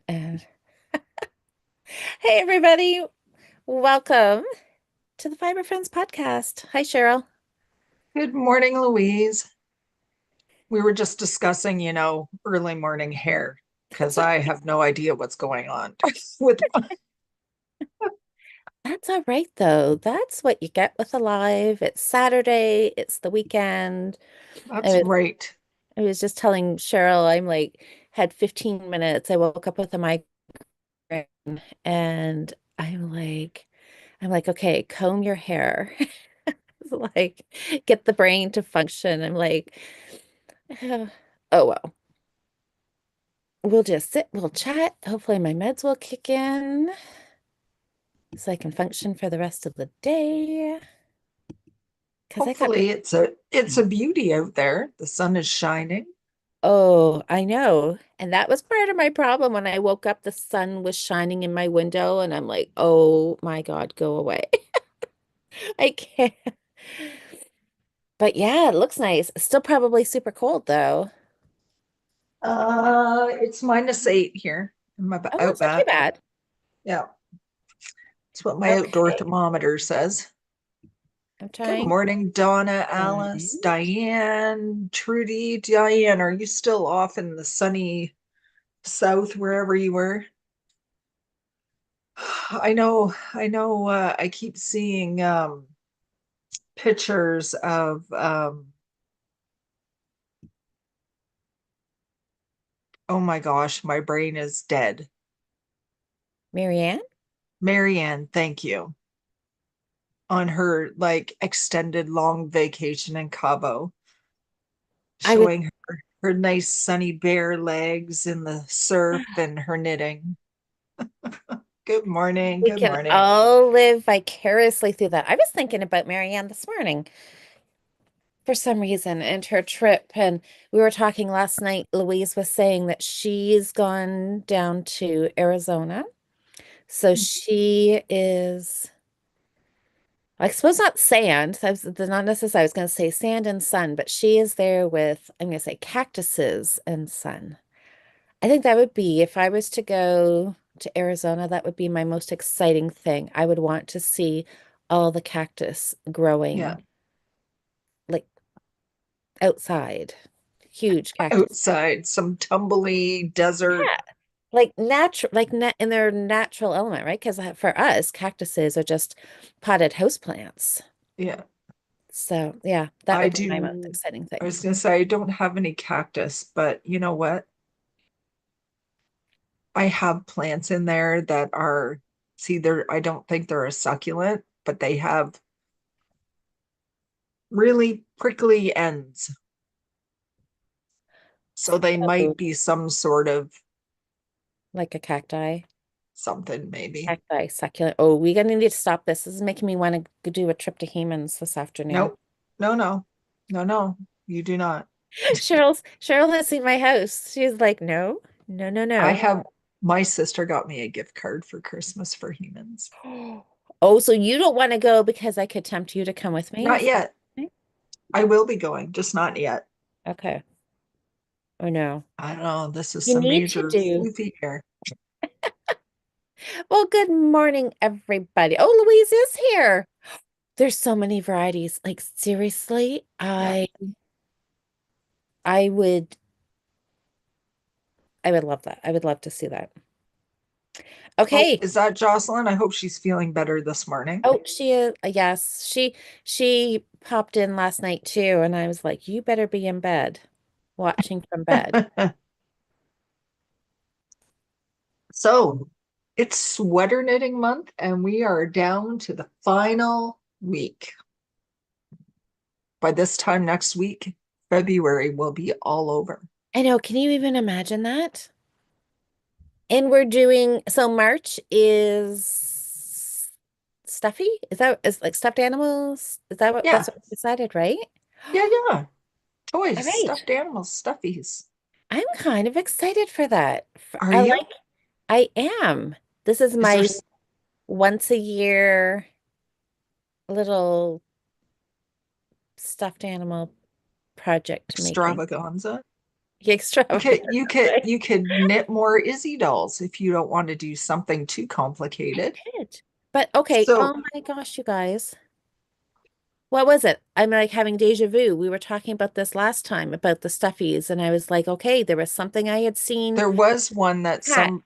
And hey, everybody, welcome to the Fibre Friends podcast. Hi, Cheryl. Good morning, Louise. We were just discussing, early morning hair because That's I have no idea what's going on with that's all right, though. That's what you get with Alive. It's Saturday. It's the weekend. I that's was, right. I was just telling Cheryl, had 15 minutes. I woke up with a migraine, and I'm like, okay, comb your hair. It's like, get the brain to function. I'm like, oh well. We'll just sit, we'll chat. Hopefully my meds will kick in so I can function for the rest of the day. Because I got, Hopefully it's a beauty out there. The sun is shining. oh, I know. And that was part of my problem when I woke up, the sun was shining in my window, and I'm like, oh my God, go away. I can't. But yeah, it looks nice. Still probably super cold though. It's -8 here in my Oh, out that's not too back. bad. Yeah, that's what my outdoor Okay. thermometer says. I'm Good trying morning, Donna, to Alice, find. Diane, Trudy. Diane, are you still off in the sunny south, wherever you were? I keep seeing pictures of oh my gosh, my brain is dead. Marianne? Marianne, thank you. On her like extended long vacation in Cabo, I would, showing her nice sunny bare legs in the surf and her knitting. Good morning, we good can morning. all live vicariously through that. I was thinking about Marianne this morning for some reason and her trip. And we were talking last night. Louise was saying that she's gone down to Arizona. So she is, I suppose not sand. Not necessarily, I was going to say sand and sun, but she is there with, I'm going to say cactuses and sun. I think that would be, if I was to go to Arizona, that would be my most exciting thing. I would want to see all the cactus Yeah, growing like outside, huge cactus. outside, some tumbly desert. Yeah, like natural, in their natural element, right? Because for us, cactuses are just potted house plants. Yeah, So yeah, that I would be my most do. exciting I thing. was gonna say I don't have any cactus, but you know what? I have plants in there that are, see, I don't think they're a succulent, but they have really prickly ends. So they Oh, might be some sort of like a cacti, something, maybe. cacti succulent. Oh, we gonna need to stop this. This is making me want to do a trip to Hemans this afternoon. Nope. No, no, no, no, you do not. Cheryl has seen my house. She's like, no, no, no, I no. have, my sister got me a gift card for Christmas for humans. Oh, so you don't want to go because I could tempt you to come with me? Not Is yet. that I will be going, just not yet. okay? Oh no. I don't know. This is You some need to major do. floofy here. Well, good morning, everybody. Oh, Louise is here. There's so many varieties. Like seriously, Yeah. I would I would love that. I would love to see that. Oh, Okay. is that Jocelyn? I hope she's feeling better this morning. Oh, she is. Yes, she popped in last night too, and I was like, "You better be in bed, watching from bed." So it's sweater knitting month, and we are down to the final week. By this time next week, February will be all over. I know. Can you even imagine that? And we're doing so March is stuffy. Is like stuffed animals? Is that what that's Yeah, what we decided, right? yeah, yeah. All Toys, right. stuffed animals, stuffies. I'm kind of excited for that. Are you? I am. This is Is there my once a year little stuffed animal project making. extravaganza? You could extravagant, you could right? you could knit more Izzy dolls if you don't want to do something too I complicated. did. But okay, So oh my gosh, you guys. What was it? I'm like having deja vu. We were talking about this last time about the stuffies, and I was like, okay, there was something I had seen. there was one that Cat, some,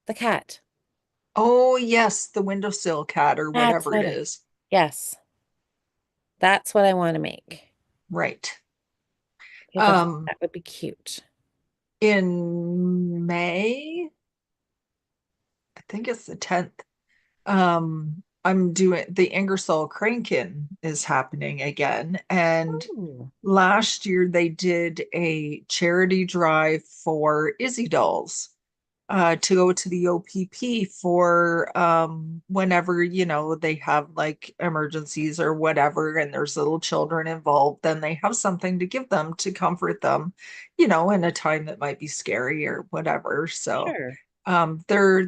the cat. oh yes, the windowsill cat or That's whatever it what it. is. Yes, that's what I want to make Right. because I think Um, that would be cute. in May, I think it's the 10th. I'm doing the Ingersoll Crankin is happening again. And Oh, last year they did a charity drive for Izzy dolls to go to the OPP for whenever, they have like emergencies or whatever, and there's little children involved, then they have something to give them to comfort them, in a time that might be scary or whatever. So sure.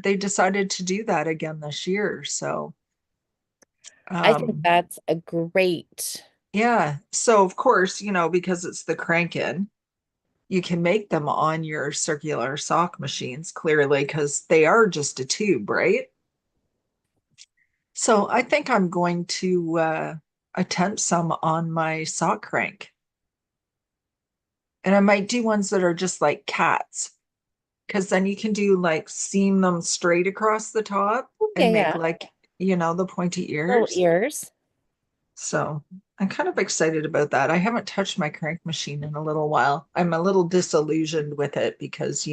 they decided to do that again this year. So I think um that's a great. yeah. So of course, because it's the Crankin, you can make them on your circular sock machines, clearly, because they are just a tube, right? So I think I'm going to attempt some on my sock crank. And I might do ones that are just like cats, because then you can do like seam them straight across the top and Okay, make yeah. like, the pointy Little ears. ears. So I'm kind of excited about that. I haven't touched my crank machine in a little while. I'm a little disillusioned with it because,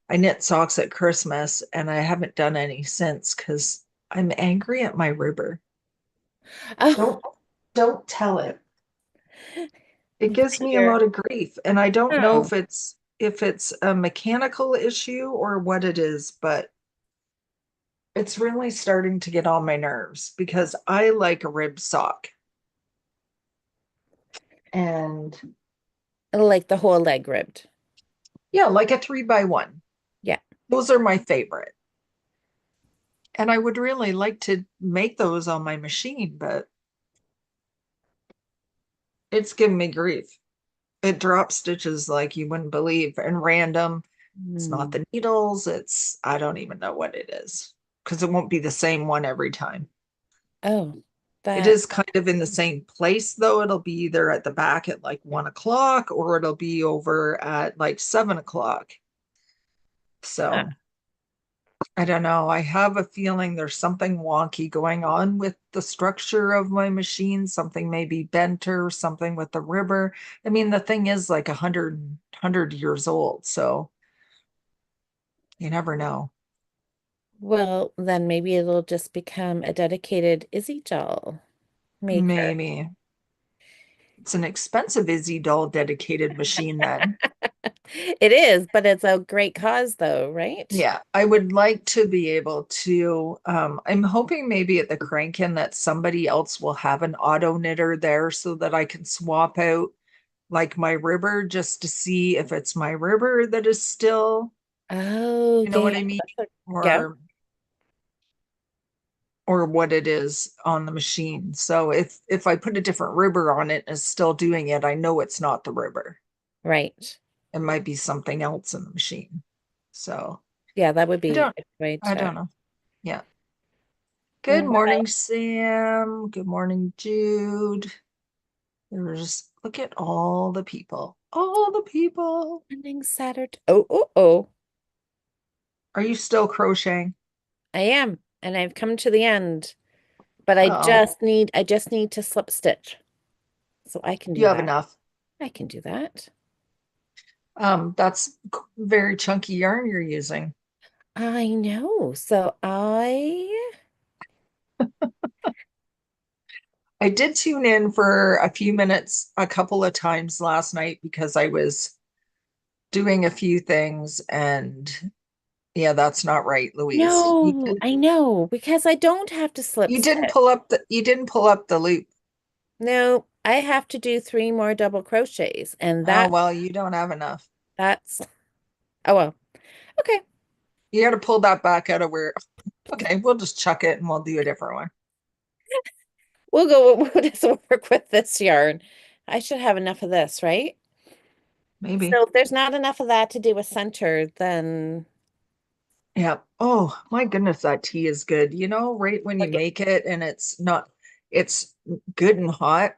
I knit socks at Christmas and I haven't done any since because I'm angry at my ribber. Oh, Don't don't tell it. It gives me a dear. lot of grief, and I don't know Oh, if it's a mechanical issue or what it is, but it's really starting to get on my nerves because I like a rib sock. And like the whole leg ribbed. yeah, like a 3x1. Yeah. Those are my favorite. And I would really like to make those on my machine, but it's giving me grief. It drops stitches like you wouldn't believe and random. It's not Hmm. the needles. I don't even know what it is because it won't be the same one every time. Oh, It that. is kind of in the same place though. It'll be either at the back at like 1 o'clock or it'll be over at like 7 o'clock. Huh. So I don't know. I have a feeling there's something wonky going on with the structure of my machine. Something may be bent or something with the ribber. I mean, the thing is like 100 years old. So you never know. Well, then maybe it'll just become a dedicated Izzy doll maker. Maybe it's an expensive Izzy doll dedicated machine then. It is, but it's a great cause though, right? Yeah, I would like to be able to. I'm hoping maybe at the Crankin that somebody else will have an auto knitter there so that I can swap out like my ribber just to see if it's my ribber that is still, Oh, you know yeah, what yeah. I mean, Yeah, or what it is on the machine. So if I put a different ribber on it and it's still doing it, I know it's not the ribber. right. It might be something else in the machine. So Yeah, that would I be don't a way I to. don't know. Yeah. Good Well, morning, Sam. Good morning, Jude. Look at all the people. All the people. ending Saturday. Oh, oh, oh. Are you still crocheting? I am, and I've come to the end, but Oh, I just need to slip stitch. So I can you do have that. enough. I can do that. That's very chunky yarn you're using. I know. So I did tune in for a few minutes a couple of times last night because I was doing a few things and yeah, that's not right, Louise. You no, did I know because I don't have to slip you didn't stitch. pull up the loop. No, I have to do three more double crochets, and Oh well, you don't have enough. that's oh well. Okay, You got to pull that back out of where. Okay, we'll just chuck it and we'll do a different one. we'll go. We'll just work with this yarn. I should have enough of this, right? maybe. So if there's not enough of that to do a center, then Yeah. Oh my goodness, that tea is good. Right when you look it. make it and it's good and hot,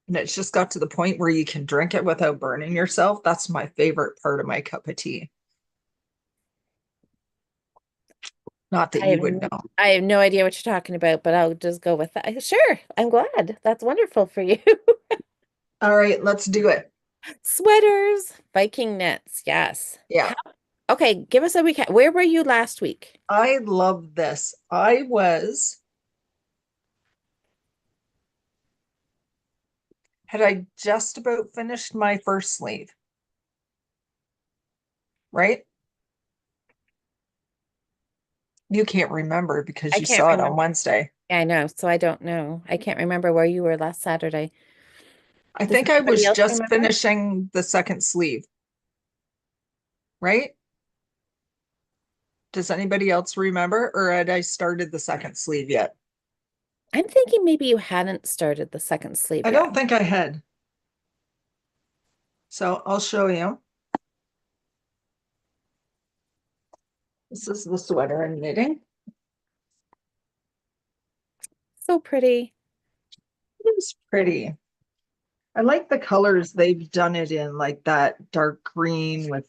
and it's just got to the point where you can drink it without burning yourself. That's my favorite part of my cup of tea. Not that I you have, would know. I have no idea what you're talking about, but I'll just go with that. Sure, I'm glad. That's wonderful for you. All right, let's do it. Sweaters, Viking knits, yes. Yeah, Okay, give us a recap. Where were you last week? I love this. Had I just about finished my first sleeve, right? You can't remember because I you can't saw it on remember. Wednesday. I know, so I don't know. I can't remember where you were last Saturday. I Does think I anybody was else just remember? finishing the second sleeve, right? Does anybody else remember, or had I started the second sleeve yet? I'm thinking maybe you hadn't started the second sleeve I yet. don't think I had. So I'll show you. This is the sweater I'm knitting. So pretty. It's pretty. I like the colors they've done it in, like that dark green with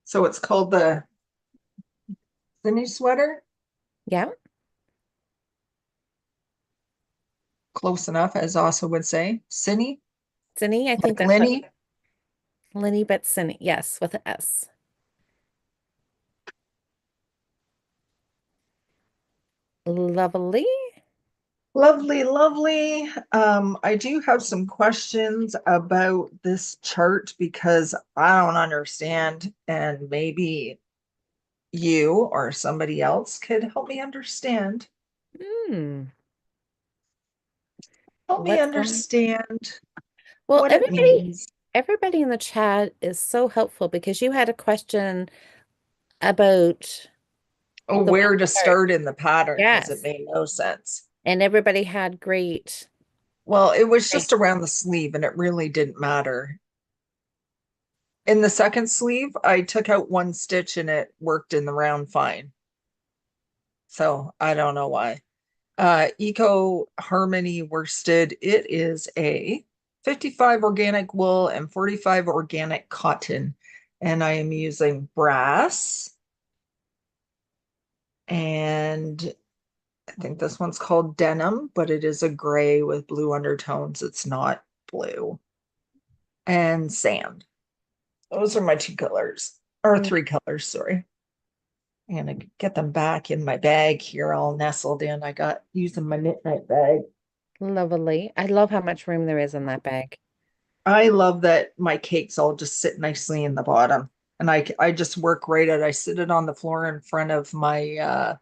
so it's called the Synne sweater. Yeah. Close enough, as Asa would say. Synne, Cinny, I think like that's what Lenny. Lenny, but Cinny. Yes, with an S. Lovely. Lovely, lovely. I do have some questions about this chart because I don't understand, and maybe you or somebody else could help me understand. Hmm. Help me What's going? understand Well, what it means. everybody in the chat is so helpful because you had a question about Oh, the one where to part. start in the pattern because it Yes. made no sense. And everybody had great, Well, it was great. just around the sleeve and it really didn't matter. In the second sleeve, I took out one stitch and it worked in the round fine. So I don't know why. Eco Harmony worsted, it is a 55 organic wool and 45 organic cotton. And I am using brass. And I think this one's called denim, but it is a gray with blue undertones. It's not blue. And sand. Those are my two colors, or Mm, three colors, sorry. I'm gonna get them back in my bag here, all nestled in. I got using my knit night bag. lovely. I love how much room there is in that bag. I love that my cakes all just sit nicely in the bottom. And I just work right at I sit it on the floor in front of my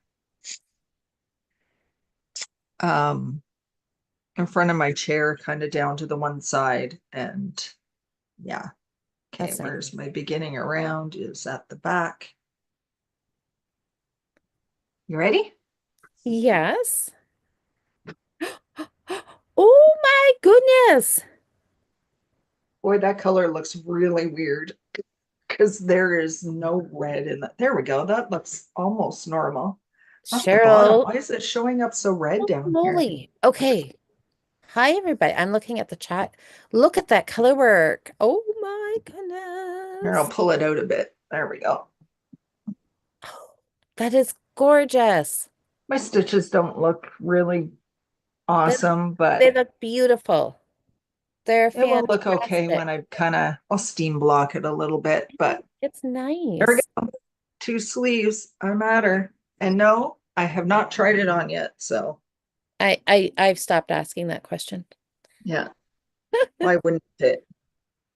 um in front of my chair, kind of down to the one side. And yeah. Okay, That's nice. where's my beginning around is at the back. You ready? Yes. Oh my goodness. Boy, that color looks really weird because there is no red in that. There we go. That looks almost normal. Not the bottom. Cheryl. Why is it showing up so red Holy down here? moly. Okay. Hi, everybody. I'm looking at the chat. Look at that color work. Oh my Here, I'll goodness. pull it out a bit. There we go. Oh, that is gorgeous. My stitches don't look really They, awesome, they but look beautiful. They're it will look okay fantastic. when I'll steam block it a little bit. But It's there we nice. go. Two sleeves. I'm at her. And no, I have not tried it on yet. So I've stopped asking that question. yeah, why wouldn't it fit?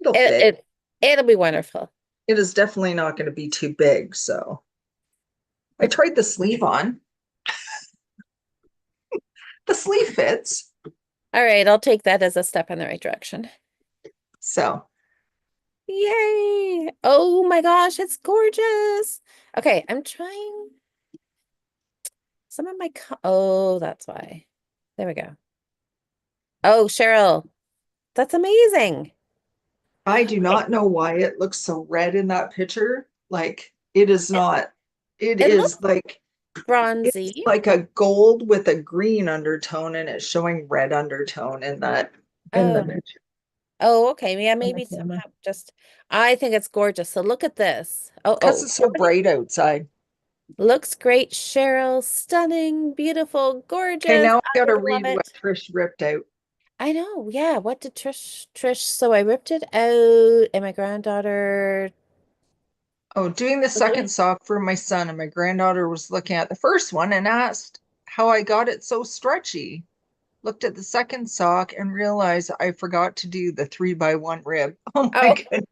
It'll It, fit. it it'll be wonderful. It is definitely not going to be too big. So I tried the sleeve on. The sleeve fits. All right, I'll take that as a step in the right direction. So Yay! Oh my gosh, it's gorgeous. Okay, I'm trying some of my oh, that's why. There we go. Oh, Cheryl, that's amazing. I do Okay. not know why it looks so red in that picture. Like it is It, not, it it is looks like it's bronzy. like a gold with a green undertone and it's showing red undertone in that in the Oh, picture oh, okay. Yeah, on the maybe camera. somehow just I think it's gorgeous. So look at this. Oh, Because oh, it's so somebody bright outside. looks great. Cheryl, stunning, beautiful, Okay, gorgeous. now I I gotta love read what it. Trish ripped out. I know. Yeah. What did Trish? So I ripped it out, and my granddaughter. Oh, doing the second sock for my son, and my granddaughter was looking at the first one and asked how I got it so stretchy. Looked at the second sock and realized I forgot to do the 3x1 rib. Oh my Oh, goodness.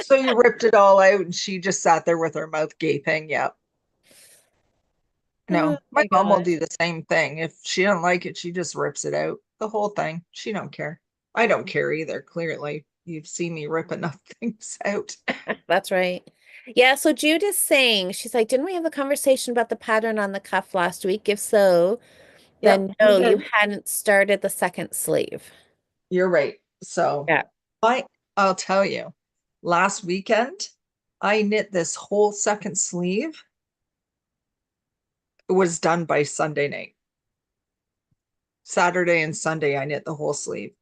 So you ripped it all out and she just sat there with her mouth gaping. Yeah. oh No, my my mom will gosh. do the same thing. If she don't like it, she just rips it out. The whole thing. She don't care. I don't care either, clearly. You've seen me rip enough things out. That's right. Yeah, so Jude is saying, she's like, didn't we have a conversation about the pattern on the cuff last week? If so, Yep, then we no, you did. hadn't started the second sleeve. You're right. So Yeah. I I'll tell you, last weekend I knit this whole second sleeve. It was done by Sunday night. Saturday and Sunday I knit the whole sleeve.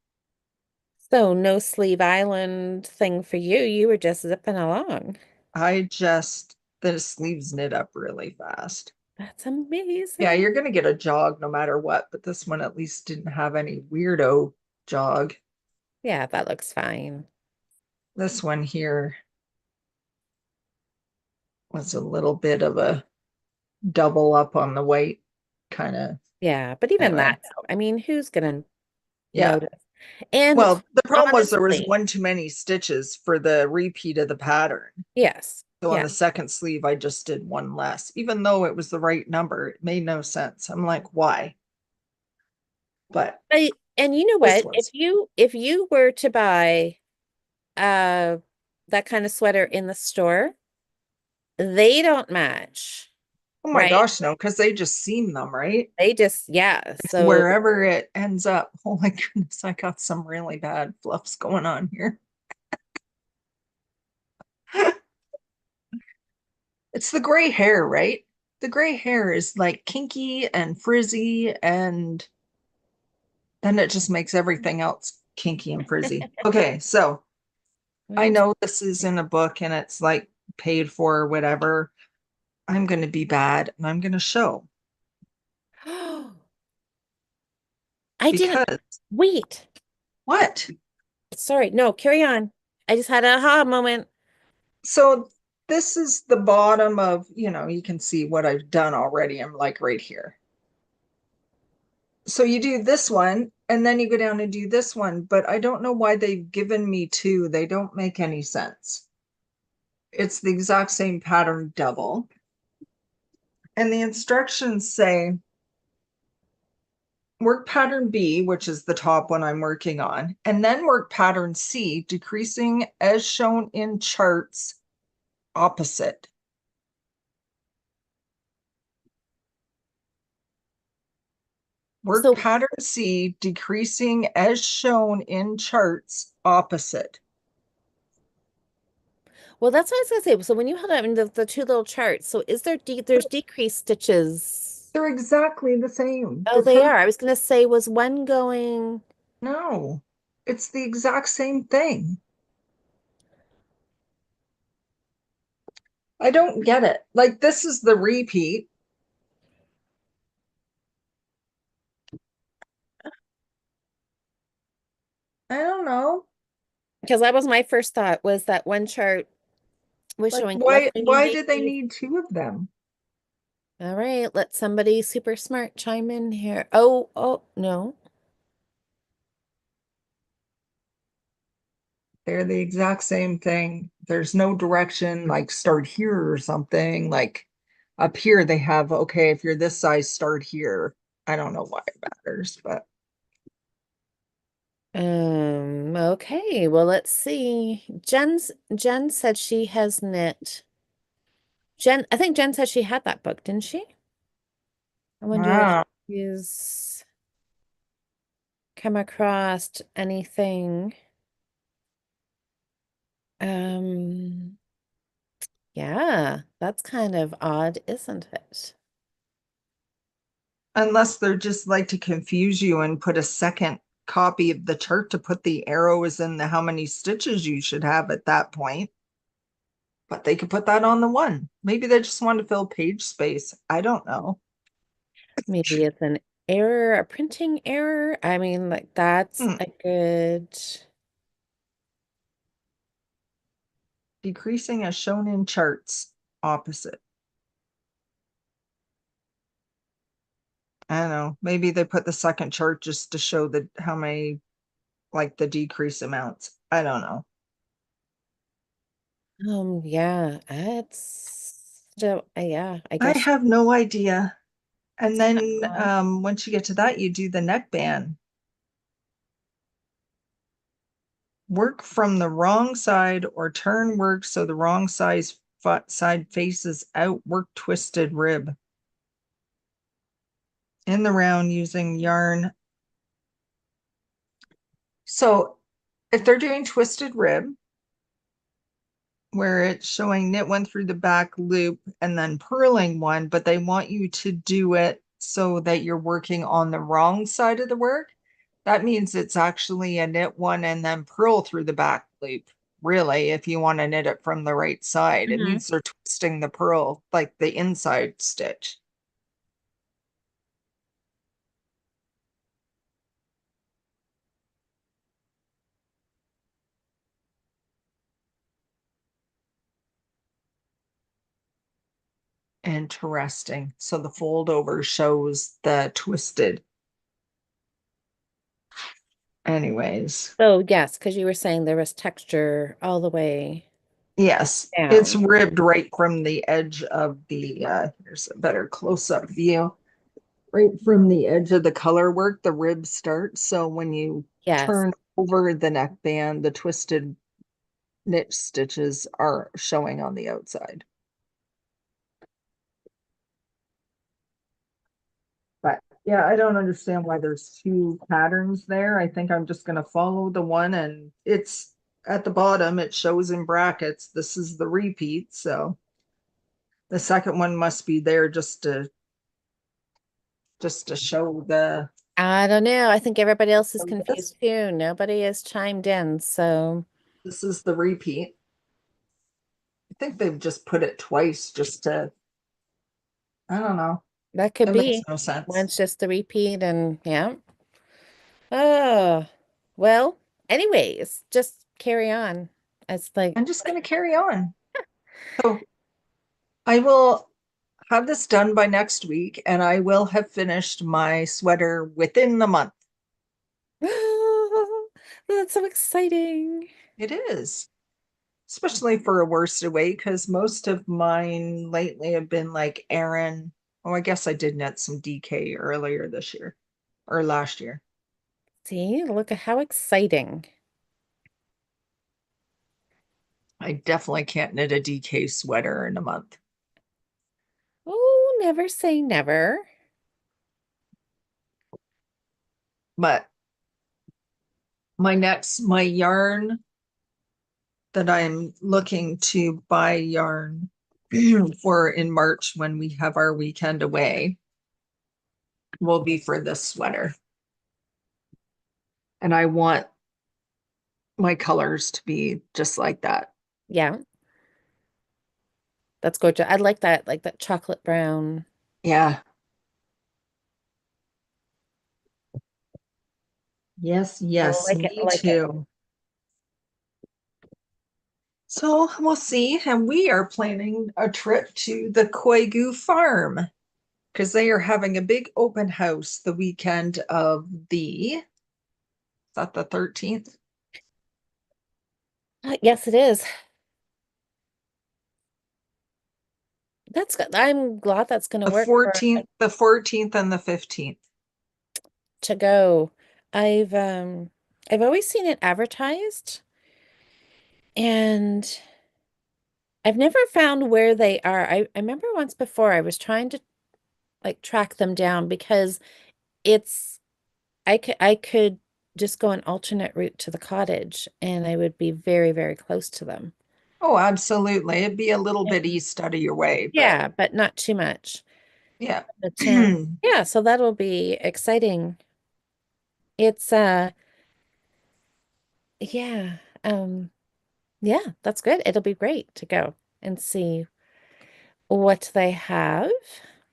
So no sleeve island thing for you. You were just zipping along. The sleeves knit up really fast. That's Yeah, amazing. you're gonna get a jog no matter what, but this one at least didn't have any weirdo jog. Yeah, that looks fine. This one here was a little bit of a double up on the white kind of. Yeah, but even that, Anyway, I mean, who's gonna yeah. notice? And Well, the problem was there was honestly, one too many stitches for the repeat of the pattern. yes. So on Yeah. the second sleeve, I just did one less, even though it was the right number. It made no sense. I'm like, why? But And you know this what? was, If you were to buy uh that kind of sweater in the store, they don't match, oh my right? gosh, no, because they just seam them, right? They just, yeah. So, Wherever it ends up. Oh my goodness, I got some really bad fluffs going on here. It's the gray hair, right? The gray hair is like kinky and frizzy, and then it just makes everything else kinky and frizzy. Okay, so I well, know this is in a book and it's like paid for or whatever. I'm going to be bad and I'm going to show I didn't because wait. what? Sorry, no, carry on. I just had a aha moment. So this is the bottom of, you can see what I've done already. I'm like right here. So you do this one and then you go down and do this one, but I don't know why they've given me two. They don't make any sense. It's the exact same pattern double. And the instructions say work pattern B, which is the top one I'm working on, and then work pattern C, decreasing as shown in charts opposite. Work So, pattern C, decreasing as shown in charts opposite. well, that's what I was gonna say. So when you had it in the two little charts, so is there's decreased stitches? They're exactly the same. Oh, The they temp, are. I was gonna say, was one going? no, it's the exact same thing. I don't get it. Like this is the repeat. I don't know. Because that was my first thought was that one chart was Like showing left hanging why did they daisies. need two of them? All right, let somebody super smart chime in here. Oh, oh, no. They're the exact same thing. There's no direction, like start here or something. Like up here, they have, okay, if you're this size, start here. I don't know why it matters, but Okay, well, let's see. Jen said she has knit. I think Jen said she had that book, didn't she? I wonder if wow. she's come across anything. Um, yeah, that's kind of odd, isn't it? Unless they're just like to confuse you and put a second copy of the chart to put the arrows and the how many stitches you should have at that point. But they could put that on the one. Maybe they just want to fill page space. I don't know. Maybe it's an error, a printing error. I mean, like that's Hmm. a good. Decreasing as shown in charts. Opposite. I don't know. Maybe they put the second chart just to show the how many like the decrease amounts. I don't know. Yeah, it's so yeah, I I guess have no idea. And then odd. once you get to that, you do the neckband. Work from the wrong side or turn work so the wrong side faces out. Work twisted rib in the round using yarn. So if they're doing twisted rib, where it's showing knit one through the back loop and then purling one, but they want you to do it so that you're working on the wrong side of the work. That means it's actually a knit one and then purl through the back loop. Really, if you want to knit it from the right side, it Mhm. means they're twisting the purl like the inside stitch. Interesting. So the fold over shows the twisted. Anyways, So yes, because you were saying there was texture all the way yes, it's down. ribbed right from the edge of the, here's a better close-up view. Right from the edge of the color work, the rib starts. So when you Yes. turn over the neckband, the twisted knit stitches are showing on the outside. But yeah, I don't understand why there's two patterns there. I think I'm just going to follow the one, and it's at the bottom, it shows in brackets. This is the repeat. So the second one must be there just to show the I don't know. I think everybody else is so this confused too. Nobody has chimed in, so this is the repeat. I think they've just put it twice just to, I don't know. that could It makes be. no sense. One's just the repeat and yeah. Oh, well, anyways, just carry on. It's like, I'm just going to carry on. So I will have this done by next week, and I will have finished my sweater within the month. that's so exciting. It is, especially for a worsted weight, because most of mine lately have been like Aran. Oh, I guess I did net some DK earlier this year or last year. See, look at how exciting. I definitely can't knit a DK sweater in a month. Oh, never say never. But my yarn that I'm looking to buy yarn for in March when we have our weekend away will be for this sweater. And I want my colors to be just like that. Yeah, that's gorgeous. I like that chocolate brown. Yeah. Yes, I yes, like it. I me like it. too. So we'll see. And we are planning a trip to the Koigu farm because they are having a big open house the weekend of is that the 13th? Yes, it is. That's good. I'm glad that's going to The work for 14th and the 15th. to go. I've always seen it advertised and I've never found where they are. I remember once before I was trying to like track them down because it's I could just go an alternate route to the cottage and I would be very, very close to them. Oh, absolutely. It'd be a little Yeah. bit east out of your way, but Yeah, but not too much. yeah. But yeah, so that'll be exciting. It's yeah, yeah, that's good. It'll be great to go and see what they have.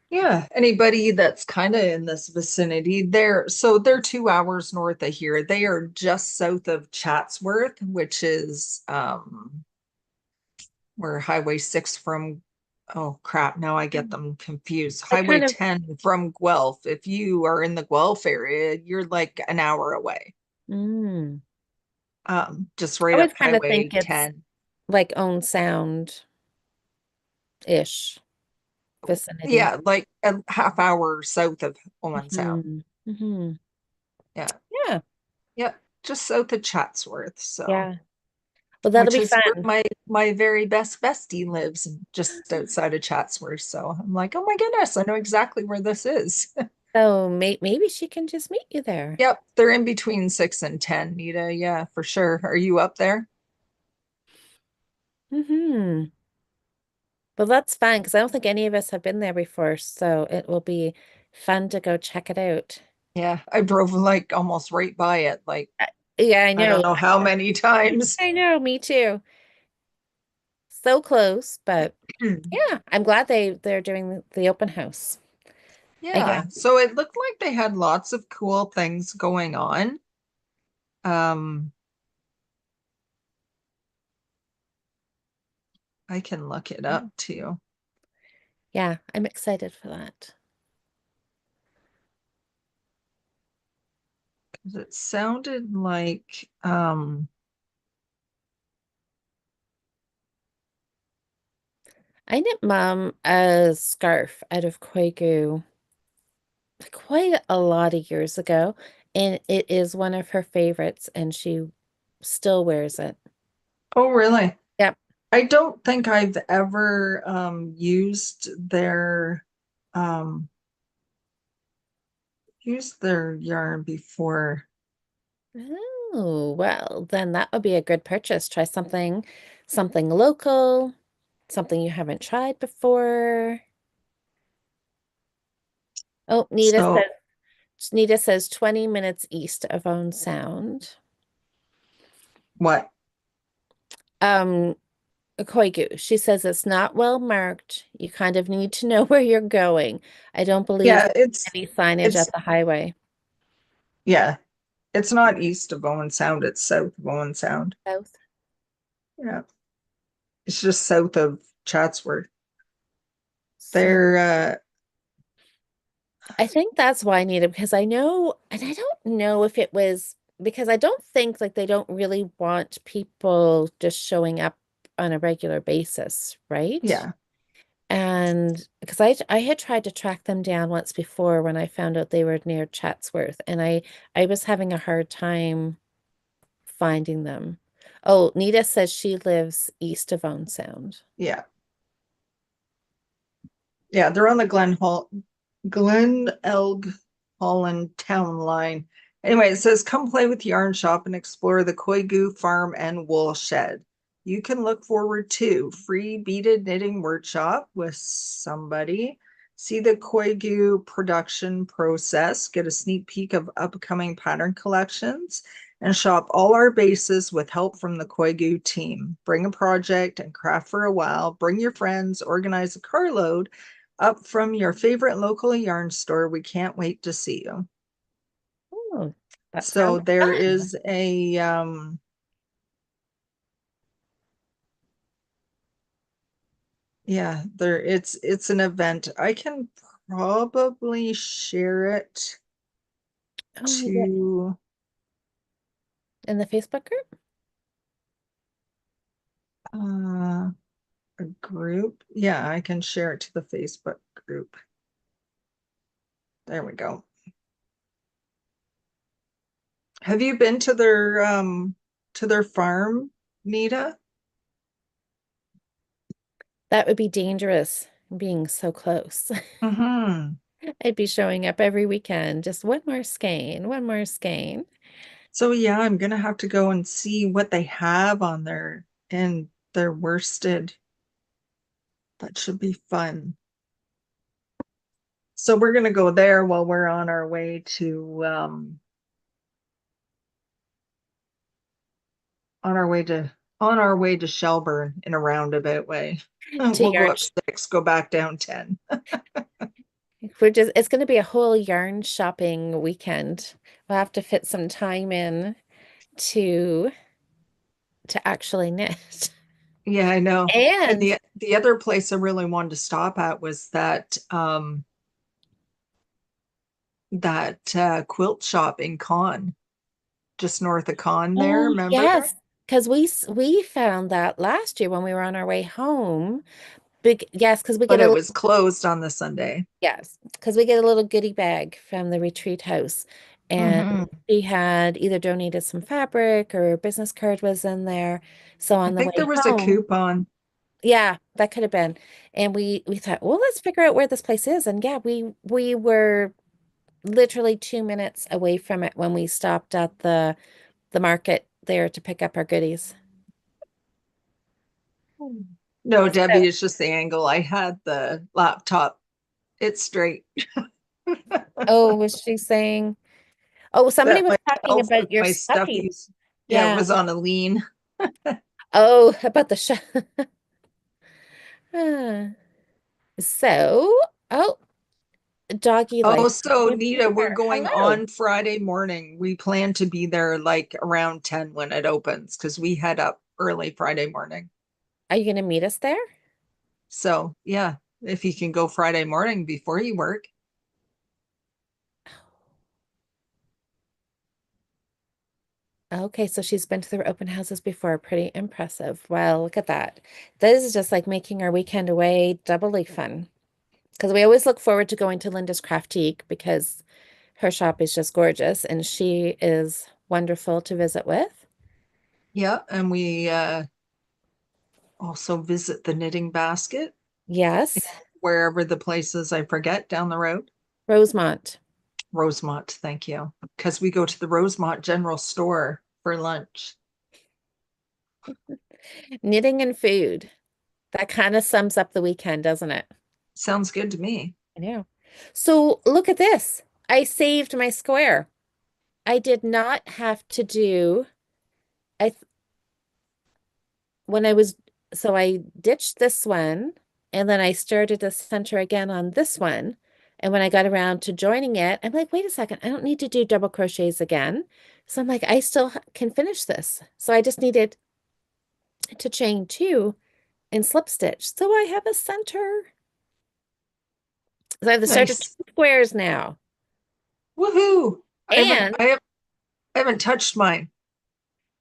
Yeah, anybody that's kind of in this vicinity, they're 2 hours north of here. They are just south of Chatsworth, which is where Highway 6 from, oh crap, now I get them confused. They Highway kind of 10 from Guelph. If you are in the Guelph area, you're like an hour away. mm, Just I right always up kind of think Highway it's 10. like Own Sound-ish vicinity. Yeah, like a half hour south of Owen Sound. Hmm. Hmm. Yeah. Yeah, Yeah, just south of Chatsworth. So, yeah. Well, that'll which be is where fun. my very best bestie lives, just outside of Chatsworth. So I'm like, oh my goodness, I know exactly where this is. So maybe she can just meet you there. Yep, they're in between 6 and 10, Nita. Yeah, for sure. Are you up there? Hmm. Well, that's fun because I don't think any of us have been there before, so it will be fun to go check it out. Yeah, I drove like almost right by it, like Uh, Yeah, I I don't know. know how many times. I know, me too. So close, but yeah, I'm glad they're doing the open house. Yeah. Yeah, so it looked like they had lots of cool things going on. Um, I can look it up too. Yeah, I'm excited for that. 'Cause it sounded like I knit mom a scarf out of Koigu quite a lot of years ago, and it is one of her favorites, and she still wears it. oh really? Yep. I don't think I've ever um used their yarn before. Oh, well, then that would be a good purchase. Try something local, something you haven't tried before. Oh, So Nita says 20 minutes east of Own Sound. what? Um, Koigu. She says it's not well marked. You kind of need to know where you're going. I don't believe Yeah, any signage it's at the highway. yeah, it's not east of Owen Sound, it's south of Owen Sound. South. Yeah, it's just south of Chatsworth. So They're I think that's why I need it because I know, and I don't know if it was because I don't think like they don't really want people just showing up on a regular basis, right? yeah, And because I had tried to track them down once before when I found out they were near Chatsworth, and I was having a hard time finding them. Oh, Nita says she lives east of Owen Sound. yeah. Yeah, they're on the Glen Elg Holland town line. Anyway, it says come play with Yarn Shop and explore the Koigu farm and wool shed. You can look forward to free beaded knitting workshop with somebody. See the Koigu production process, get a sneak peek of upcoming pattern collections, and shop all our bases with help from the Koigu team. Bring a project and craft for a while. Bring your friends, organize a carload up from your favorite local yarn store. We can't wait to see you. Oh, that So sounds there fun. is a yeah, it's an event. I can probably share it Oh, yeah. to In the Facebook group? uh, a group. Yeah, I can share it to the Facebook group. There we go. Have you been to their farm, Nita? That would be dangerous being so close. Mm-hmm. I'd be showing up every weekend, just one more skein, one more skein. So yeah, I'm gonna have to go and see what they have on there and their worsted. That should be fun. So we're gonna go there while we're on our way to on our way to Shelburne in a roundabout way. To We'll go yarn. up 6, go back down 10. It's going to be a whole yarn shopping weekend. We'll have to fit some time in to to actually knit. Yeah, I know. And And the other place I really wanted to stop at was that quilt shop in Con, just north of Con there, oh remember? yes, because we found that last year when we were on our way home. Big yes, because we But get a it little was closed on the Sunday. yes, because we get a little goodie bag from the retreat house, and Hmm. she had either donated some fabric or a business card was in there. So I on the think there way was a home. coupon. Yeah, that could have been. And we thought, well, let's figure out where this place is. And yeah, we were literally 2 minutes away from it when we stopped at the market there to pick up our goodies. No, So, Debbie, it's just the angle. I had the laptop. It's straight. oh, was she saying? Oh, somebody That was talking myself with about your my stuffies. stuffies. Yeah, it Yeah. was on a lean. Oh, about the show. So, oh, doggy Oh, life. so You're Nita, we're here. going Hello. on Friday morning. We plan to be there like around 10 when it opens because we head up early Friday morning. Are you going to meet us there? So, yeah, if you can go Friday morning before you work. Okay, so she's been to the open houses before. Pretty impressive. Well, look at that. This is just like making our weekend away doubly fun. Because we always look forward to going to Linda's Craftique because her shop is just gorgeous and she is wonderful to visit with. Yeah, and we also visit the knitting basket Yes, wherever the place is, I forget, down the road. Rosemont. Rosemont, thank you. Because we go to the Rosemont General Store for lunch. Knitting and food. That kind of sums up the weekend, doesn't it? Sounds good to me. I know. So look at this. I saved my square. I did not have to do, I when I was, so I ditched this one and then I started the center again on this one. And when I got around to joining it, I'm like, wait a second, I don't need to do double crochets again. So I'm like, I still can finish this. So I just needed to chain two and slip stitch. So I have a center. So I have started Nice. two squares now. Woohoo. I haven't And I have I haven't touched mine.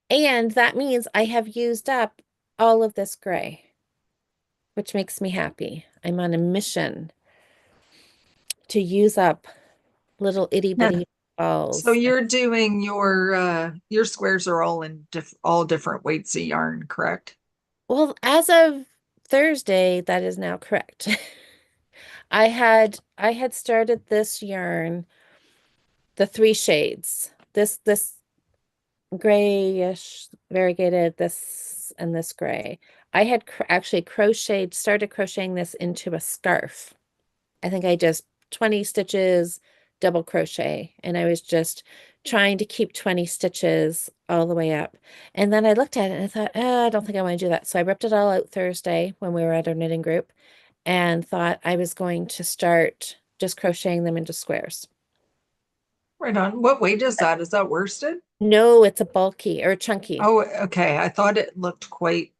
and that means I have used up all of this gray, which makes me happy. I'm on a mission to use up little itty Yeah. bitty So balls. you're doing your squares are all in all different weights of yarn, correct? Well, as of Thursday, that is now correct. I had started this yarn, the three shades. This grayish variegated, this and this gray. I had actually started crocheting this into a scarf. I think I just 20 stitches double crochet and I was just trying to keep 20 stitches all the way up. And then I looked at it and I thought, I don't think I want to do that. So I ripped it all out Thursday when we were at our knitting group and thought I was going to start just crocheting them into squares. Right on. What weight is that? Is that worsted? No, it's a bulky or chunky. Oh, okay. I thought it looked quite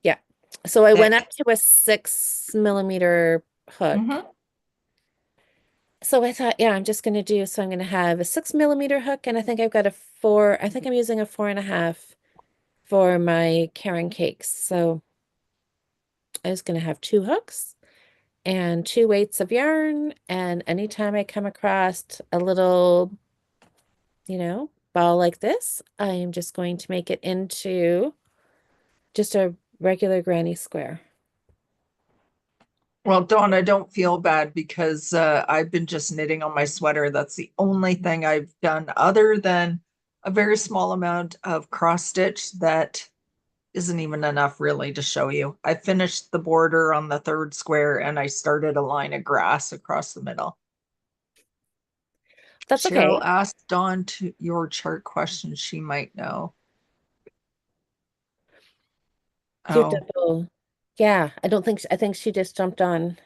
Yeah. So I went up thick. to a 6 millimeter hook. Hmm. So I thought, yeah, so I'm going to have a 6 millimeter hook, and I think I've got I think I'm using a 4.5 for my Karen cakes. So I was going to have two hooks and two weights of yarn. And anytime I come across a little, ball like this, I am just going to make it into just a regular granny square. Well, Dawn, I don't feel bad because I've been just knitting on my sweater. That's the only thing I've done other than a very small amount of cross stitch that isn't even enough really to show you. I finished the border on the third square and I started a line of grass across the middle. That's Cheryl okay. asked Dawn to your chart questions she might know. Do you have Oh, double? Yeah, I don't think, I think she just jumped on.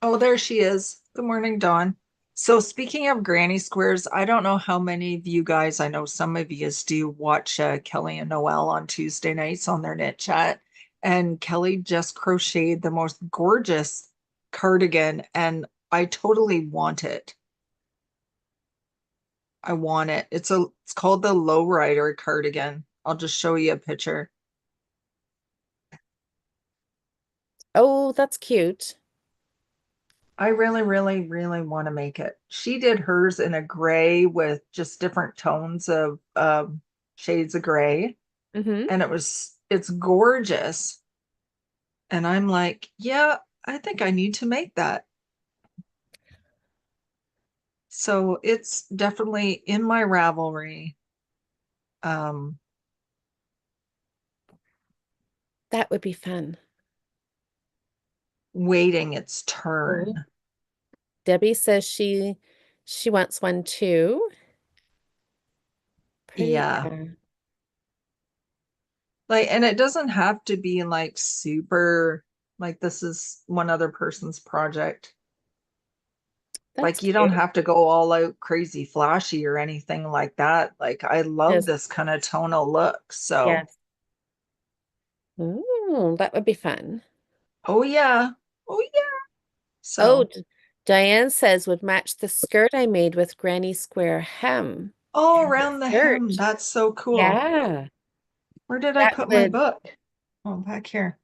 oh, there she is. Good morning, Dawn. So speaking of granny squares, I don't know how many of you guys, I know some of you do watch Kelly and Noelle on Tuesday nights on their knit chat. And Kelly just crocheted the most gorgeous cardigan, and I totally want it. I want it. It's called the Lowrider cardigan. I'll just show you a picture. Oh, that's cute. I really, really, really want to make it. She did hers in a gray with just different tones of shades of gray, Mm-hmm. and it's gorgeous. And I'm like, yeah, I think I need to make that. So it's definitely in my Ravelry, um, That would be fun. waiting its Oh, turn. Debbie says she wants one too. Pretty, Yeah. yeah, Like, and it doesn't have to be like super, like this is one other person's project. that's Like, you don't cute. have to go all out crazy flashy or anything like that. Like, I love Just this kind of tonal look. So, yes. Ooh, that would be fun. oh yeah. Oh yeah. Oh, So, Diane says would match the skirt I made with Granny Square hem oh, and the around the hem. skirt. That's so cool. Yeah, Where did I that put my would, book? Oh, back here.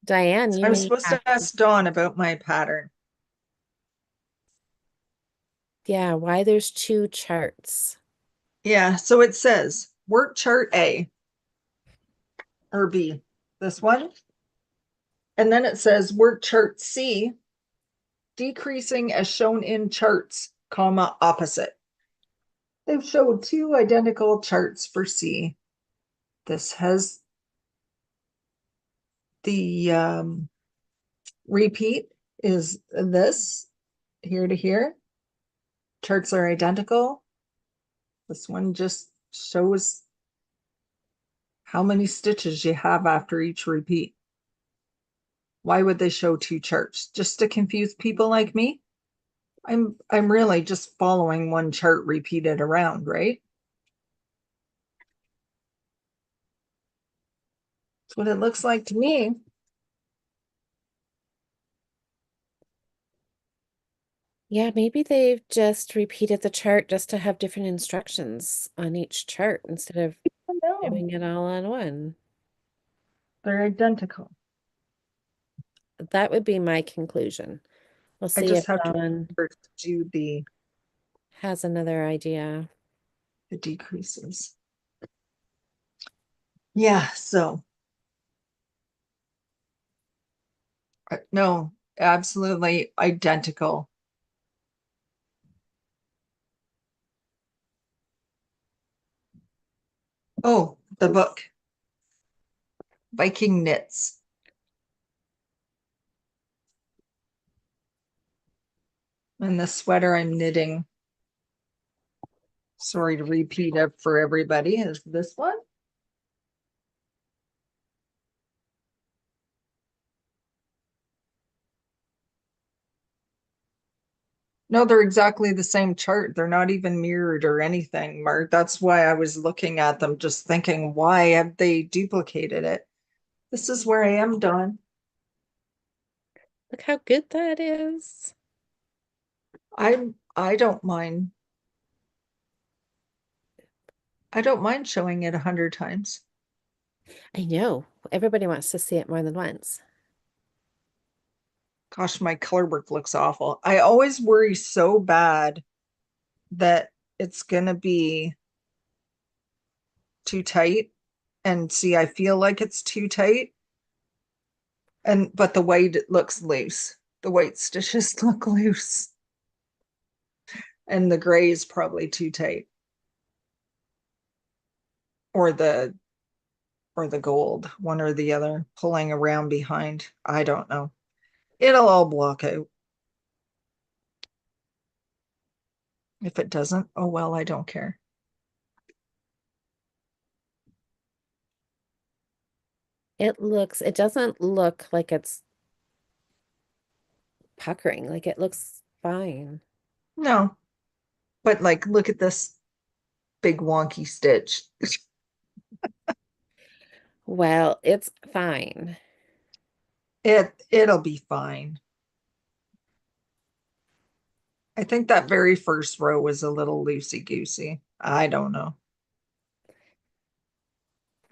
Diane, you I was may supposed have to ask Dawn about my pattern. yeah, why there's two charts. Yeah. So it says work chart A or B, this one. And then it says work chart C, decreasing as shown in charts, comma, opposite. They've showed two identical charts for C. This has the repeat is this here to here. Charts are identical. This one just shows how many stitches you have after each repeat. Why would they show two charts? Just to confuse people like me? I'm really just following one chart repeated around, right? That's what it looks like to me. Yeah, maybe they've just repeated the chart just to have different instructions on each chart instead of No, doing it all on one. they're identical. That would be my conclusion. We'll I see if just have to Dawn remember to do has another idea. the decreases. Yeah, so no, absolutely identical. Oh, the book, Viking Knits. And the sweater I'm knitting, sorry to repeat it for everybody, is this one. No, they're exactly the same chart. They're not even mirrored or anything, Mark. That's why I was looking at them, just thinking, why have they duplicated it? This is where I am done. Look how good that is. I don't mind. I don't mind showing it 100 times. I know. Everybody wants to see it more than once. Gosh, my color work looks awful. I always worry so bad that it's gonna be too tight. And see, I feel like it's too tight. And but the white looks loose. The white stitches look loose. And the gray is probably too tight. or the gold, one or the other, pulling around behind. I don't know. It'll all block out. If it doesn't, oh well, I don't care. It doesn't look like it's puckering, like it looks fine. No, but like, look at this big wonky stitch. Well, it's fine. It'll be fine. I think that very first row was a little loosey goosey. I don't know.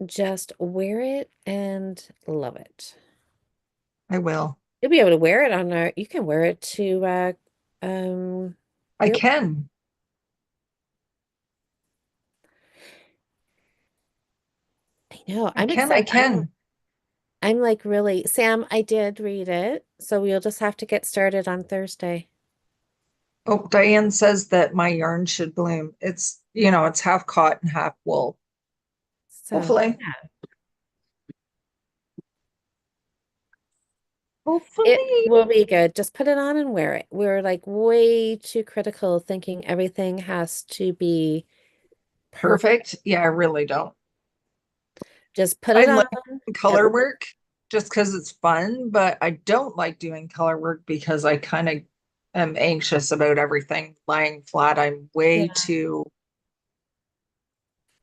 Just wear it and love it. I will. You'll be able to wear it on you can wear it to um I your can. I know. I I'm can. I excited. can. I'm like really Sam, I did read it, so we'll just have to get started on Thursday. Oh, Diane says that my yarn should bloom. It's half cotton, half wool. So Hopefully. yeah, it Hopefully. will be good. Just put it on and wear it. We're like way too critical thinking everything has to be perfect. Perfect. Yeah, I really don't. Just put I it like on. It color work just because it's fun, but I don't like doing color work because I kind of am anxious about everything lying flat. yeah,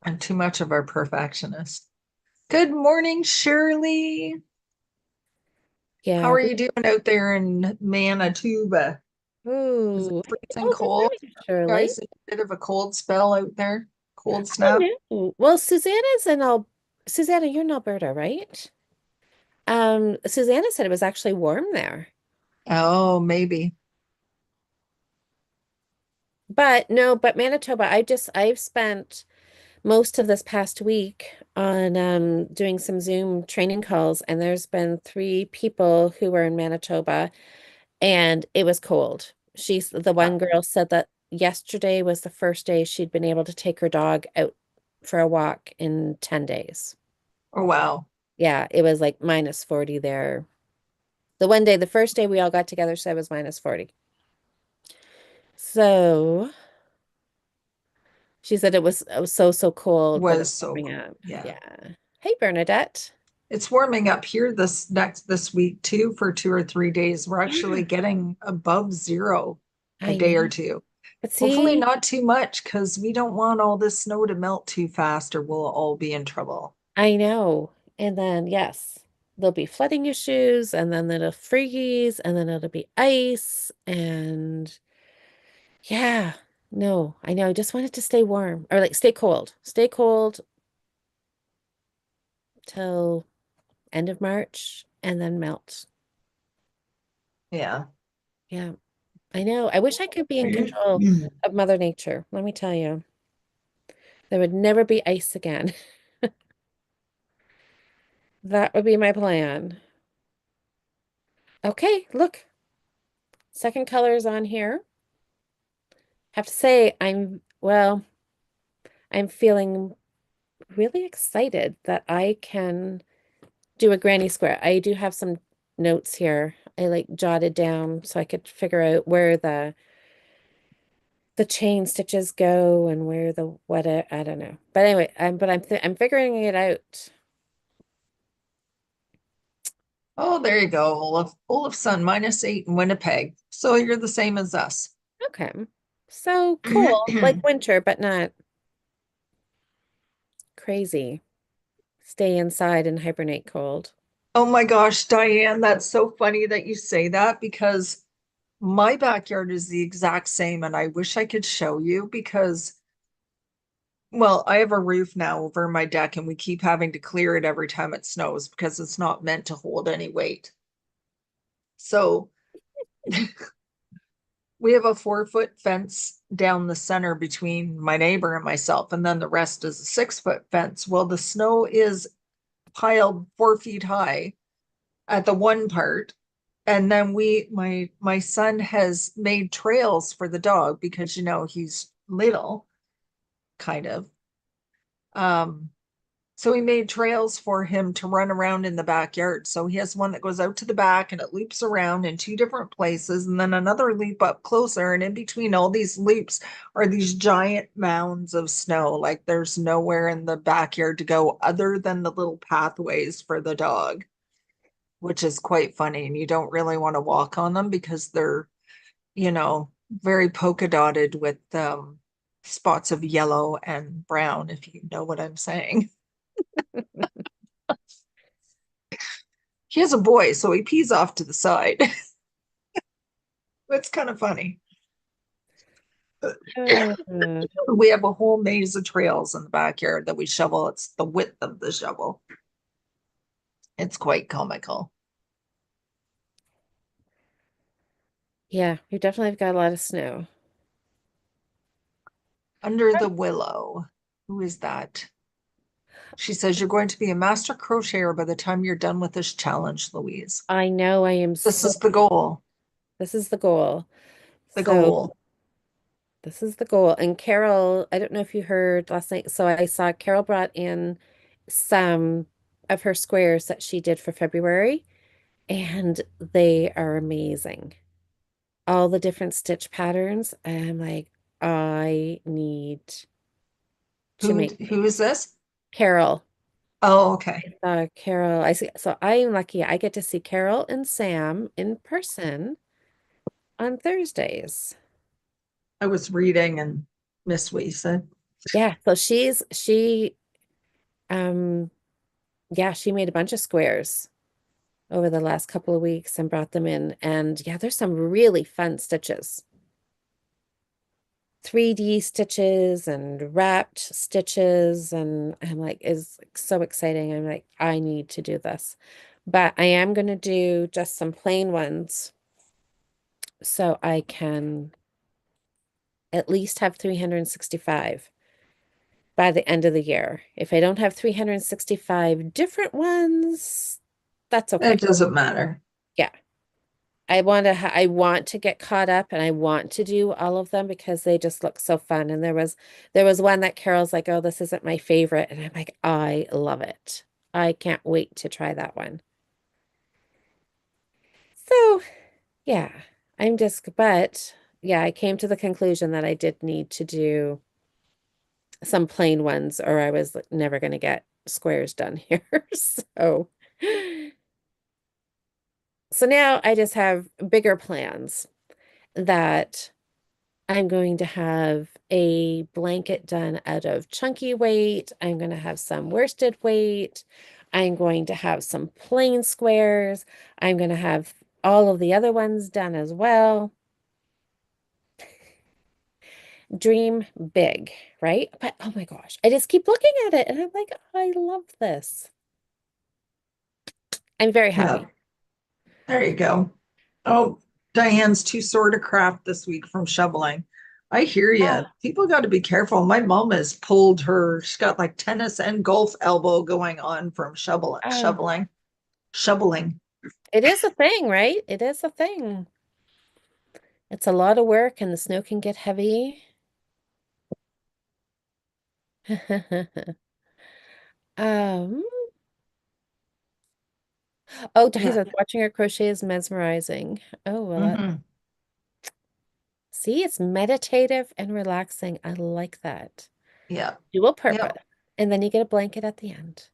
I'm too much of a perfectionist. Good morning, Shirley. How yeah. are you doing out there in Manitoba? Is it Ooh. freezing Oh, good cold? morning, Shirley. Guys, a bit of a cold spell out there. Cold snap. Oh no. Well, Susanna, you're in Alberta, right? Susanna said it was actually warm there. Oh, maybe. But no, but Manitoba, I've spent most of this past week on doing some Zoom training calls, and there's been three people who were in Manitoba, and it was cold. The Yeah. one girl said that yesterday was the first day she'd been able to take her dog out for a walk in 10 days. Oh, wow. Yeah, it was like minus 40 there. The first day we all got together said it was minus 40. So she said it was so cold, but Was it's so warming cold. up. Yeah. Yeah. Hey, Bernadette. It's warming up here this week too for 2 or 3 days. We're actually Yeah, getting above zero a I day or know. two. But Hopefully see, not too much because we don't want all this snow to melt too fast or we'll all be in trouble. I know. And then, yes, there'll be flooding issues, and then it'll freeze, and then it'll be ice. And yeah, no, I know. I just want it to stay warm or like stay cold till end of March and then melt. Yeah. Yeah, I know. I wish I could be in control of Mother Nature. Let me tell you, there would never be ice again. That would be my plan. Okay, look, second color is on here. Have to say, I'm feeling really excited that I can do a granny square. I do have some notes here. I like jotted down so I could figure out where the chain stitches go and where the what I don't know. But anyway, I'm figuring it out. Oh, there you go, Olaf. Olaf's son, -8 in Winnipeg. So you're the same as us. Okay. So cool. Like winter, but not crazy. Stay inside and hibernate cold. Oh my gosh, Diane, that's so funny that you say that because my backyard is the exact same. And I wish I could show you because, well, I have a roof now over my deck and we keep having to clear it every time it snows because it's not meant to hold any weight. So we have a 4 foot fence down the center between my neighbor and myself, and then the rest is a 6 foot fence. Well, the snow is piled 4 feet high at the one part. And then my son has made trails for the dog because he's little, kind of. Um, So we made trails for him to run around in the backyard. So he has one that goes out to the back and it loops around in two different places, and then another loop up closer. And in between all these loops are these giant mounds of snow. Like there's nowhere in the backyard to go other than the little pathways for the dog, which is quite funny. And you don't really want to walk on them because they're, very polka dotted with spots of yellow and brown, if you know what I'm saying. He has a boy, so he pees off to the side. It's kind of funny. Uh, We have a whole maze of trails in the backyard that we shovel. It's the width of the shovel. It's quite comical. yeah, we definitely have got a lot of snow. Under the willow. Who is that? She says, you're going to be a master crocheter by the time you're done with this challenge, Louise. I know I am This so, is the goal. this is the goal. The So goal. this is the goal. And Carol, I don't know if you heard last night. So I saw Carol brought in some of her squares that she did for February, and they are amazing. All the different stitch patterns. I'm like, I need to Who make who is this? Carol. Oh, okay. Carol, I see. So I am lucky. I get to see Carol and Sam in person on Thursdays. I was reading and Miss what you said. Yeah, so um yeah, she made a bunch of squares over the last couple of weeks and brought them in. And yeah, there's some really fun stitches. 3D stitches and wrapped stitches. And I'm like, is so exciting. I'm like, I need to do this. But I am going to do just some plain ones so I can at least have 365 by the end of the year. If I don't have 365 different ones, that's It okay. doesn't matter. Yeah. I want to get caught up and I want to do all of them because they just look so fun. And there was one that Carol's like, "Oh, this isn't my favorite." And I'm like, "I love it. I can't wait to try that one." So, yeah. But yeah, I came to the conclusion that I did need to do some plain ones or I was like, never going to get squares done here. So now I just have bigger plans that I'm going to have a blanket done out of chunky weight. I'm going to have some worsted weight. I'm going to have some plain squares. I'm going to have all of the other ones done as well. Dream big, right? But oh my gosh, I just keep looking at it and I'm like, I love this. I'm very Yeah, happy. there you go. Oh, Diane's too sore to craft this week from shoveling. I hear you. Ah, People got to be careful. My mom has pulled her, she's got like tennis and golf elbow going on from oh, shoveling. it is a thing, right? It is a thing. It's a lot of work and the snow can get heavy. Um, oh, guys, Yeah. watching her crochet is mesmerizing. Oh, well, Hmm. see, it's meditative and relaxing. I like that. Yeah. Dual Yep. purpose. And then you get a blanket at the end.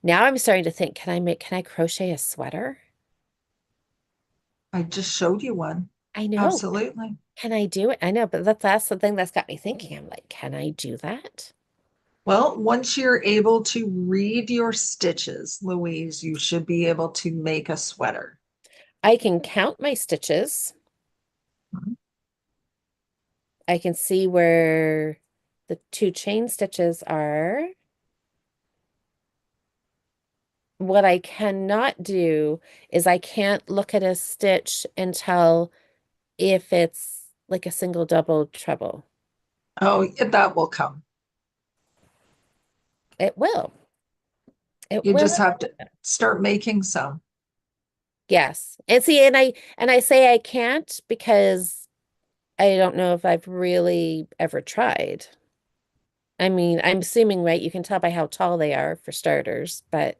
Now I'm starting to think, can I crochet a sweater? I just showed you one. I know. Absolutely. Can I do it? I know, but that's the thing that's got me thinking. I'm like, can I do that? Well, once you're able to read your stitches, Louise, you should be able to make a sweater. I can count my stitches. Mhm. I can see where the two chain stitches are. What I cannot do is I can't look at a stitch and tell if it's like a single, double, treble. Oh, that will come. It will. It You will. just have to start making some. Yes. And see, and I say I can't because I don't know if I've really ever tried. I mean, I'm assuming, right? You can tell by how tall they are for starters, but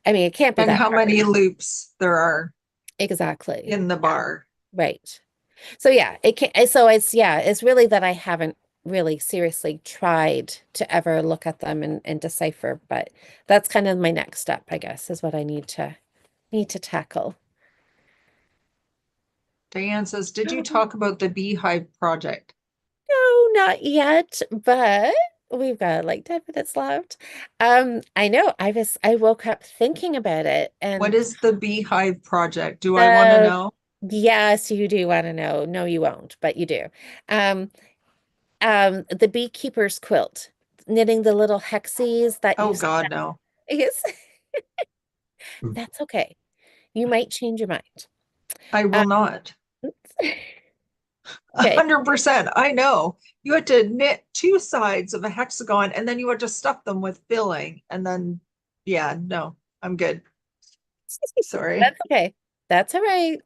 I mean, it can't be And that how hard. many loops there are Exactly. in the bar. Right. So yeah, it can so it's yeah, it's really that I haven't really seriously tried to ever look at them and decipher, but that's kind of my next step, I guess, is what I need to tackle. Diane says, did you talk about the beehive project? No, not yet, but we've got like 10 minutes left. I know I woke up thinking about it What and is the beehive project? Do I want to uh know? yes, you do want to know. No, you won't, but you do. Um, the beekeeper's quilt, knitting the little hexies that Oh you God, no. yes, that's okay. You might change your mind. I Uh, will not. okay. 100%. I know. You had to knit two sides of a hexagon and then you had to stuff them with filling. And then, yeah, no, I'm good. Sorry. That's okay. That's all right.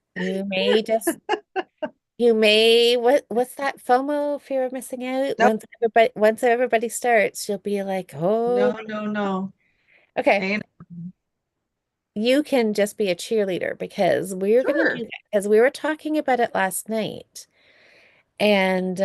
You may what's that FOMO, fear of missing out? No, Once everybody starts, you'll be like, oh, no, no, no. okay. Ain't You can just be a cheerleader because we're gonna do sure. that because we were talking about it last night. And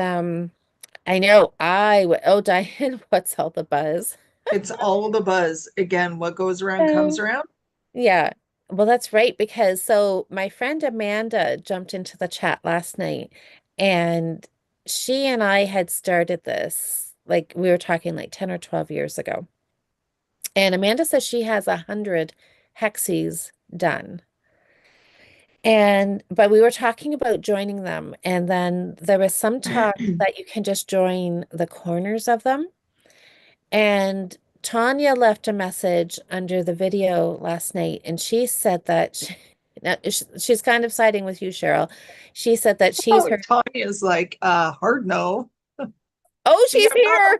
I know oh Diane, what's all the buzz? It's all the buzz. Again, what goes around comes Oh, around. yeah. Well, that's right, because so my friend Amanda jumped into the chat last night and she and I had started this, like we were talking like 10 or 12 years ago. And Amanda says she has 100 hexes done. And but we were talking about joining them, and then there was some talk that you can just join the corners of them. And Tanya left a message under the video last night, and she said that now, she's kind of siding with you, Cheryl. She said that she's Oh, heard, Tanya's like, hard no. oh, See, she's here.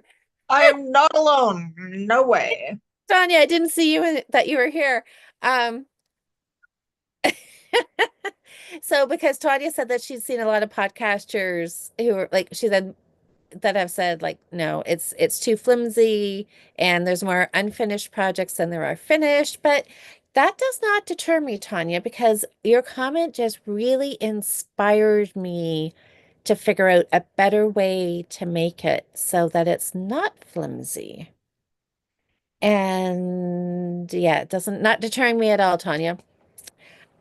I am not alone. No way. Tanya, I didn't see that you were here. Um, so because Tanya said that she's seen a lot of podcasters who are like, she said that have said like no, it's too flimsy and there's more unfinished projects than there are finished, but that does not deter me, Tanya, because your comment just really inspired me to figure out a better way to make it so that it's not flimsy. And yeah, it doesn't not deterring me at all, Tanya.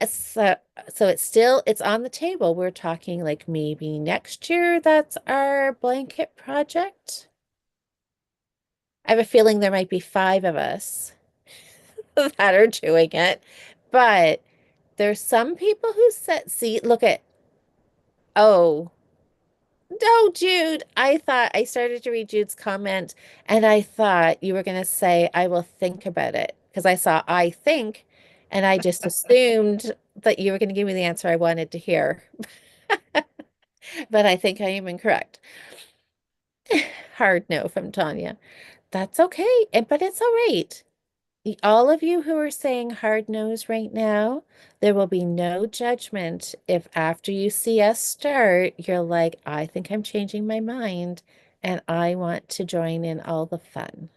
So, so it's on the table. We're talking like maybe next year. That's our blanket project. I have a feeling there might be five of us that are doing it, but there's some people who said, see, look at, oh, no, Jude. I thought I started to read Jude's comment and I thought you were going to say, I will think about it because I saw I think, and I just assumed that you were going to give me the answer I wanted to hear, but I think I am incorrect. Hard no from Tanya. That's okay, but it's all right. All of you who are saying hard no's right now, there will be no judgment if after you see us start, you're like, I think I'm changing my mind and I want to join in all the fun.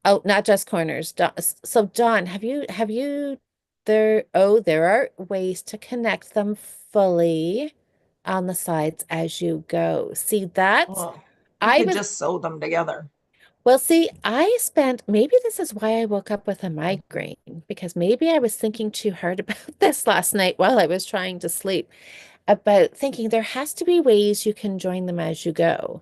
Oh, not just corners. So Dawn, there are ways to connect them fully on the sides as you go. See, Oh, you I could was just sew them together. Well, see, maybe this is why I woke up with a migraine, because maybe I was thinking too hard about this last night while I was trying to sleep, about thinking there has to be ways you can join them as you go.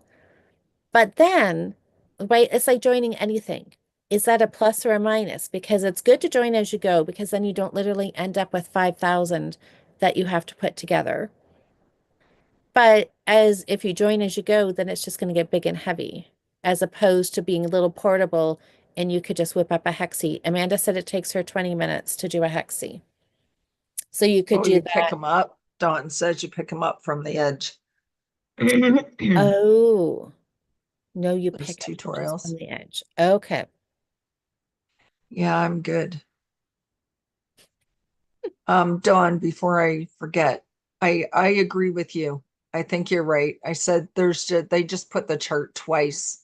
But then, right, it's like joining anything. Is that a plus or a minus? Because it's good to join as you go, because then you don't literally end up with 5,000 that you have to put together. But as if you join as you go, then it's just going to get big and heavy, as opposed to being a little portable and you could just whip up a hexie. Amanda said it takes her 20 minutes to do a hexie. So you could Oh, do you pick that. them up. Dawn says you pick them up from the edge. There's Oh, no, you pick up just tutorials. from the edge. Okay. Yeah, I'm good. Dawn, before I forget, I agree with you. I think you're right. I said they just put the chart twice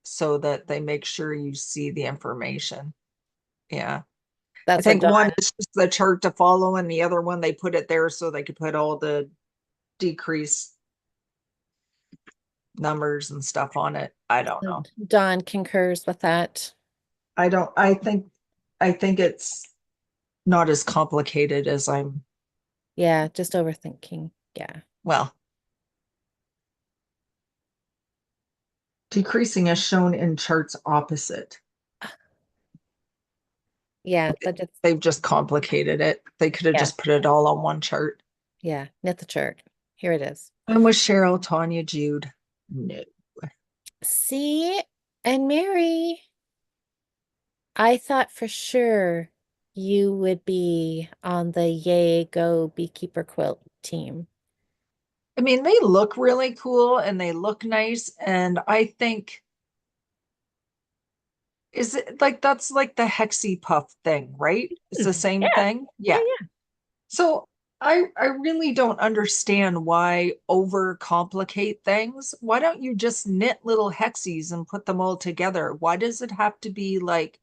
so that they make sure you see the information. Yeah. I That's what think Dawn. one is just the chart to follow, and the other one they put it there so they could put all the decrease numbers and stuff on it. I don't know. Dawn concurs with that. I don't, I think it's not as complicated as I'm, Yeah, just overthinking. Yeah. well, decreasing is shown in charts opposite. Yeah, that just They've just complicated it. They could have yeah, just put it all on one chart. yeah. Knit the chart. Here it is. And with Cheryl, Tanya, Jude. No. See, and Mary, I thought for sure you would be on the Yay Go Beekeeper quilt team. I mean, they look really cool and they look nice. And I think, is it like that's like the Hexy Puff thing, right? It's the same Yeah, thing. yeah, Yeah. yeah. So I really don't understand why overcomplicate things. Why don't you just knit little hexies and put them all together? Why does it have to be like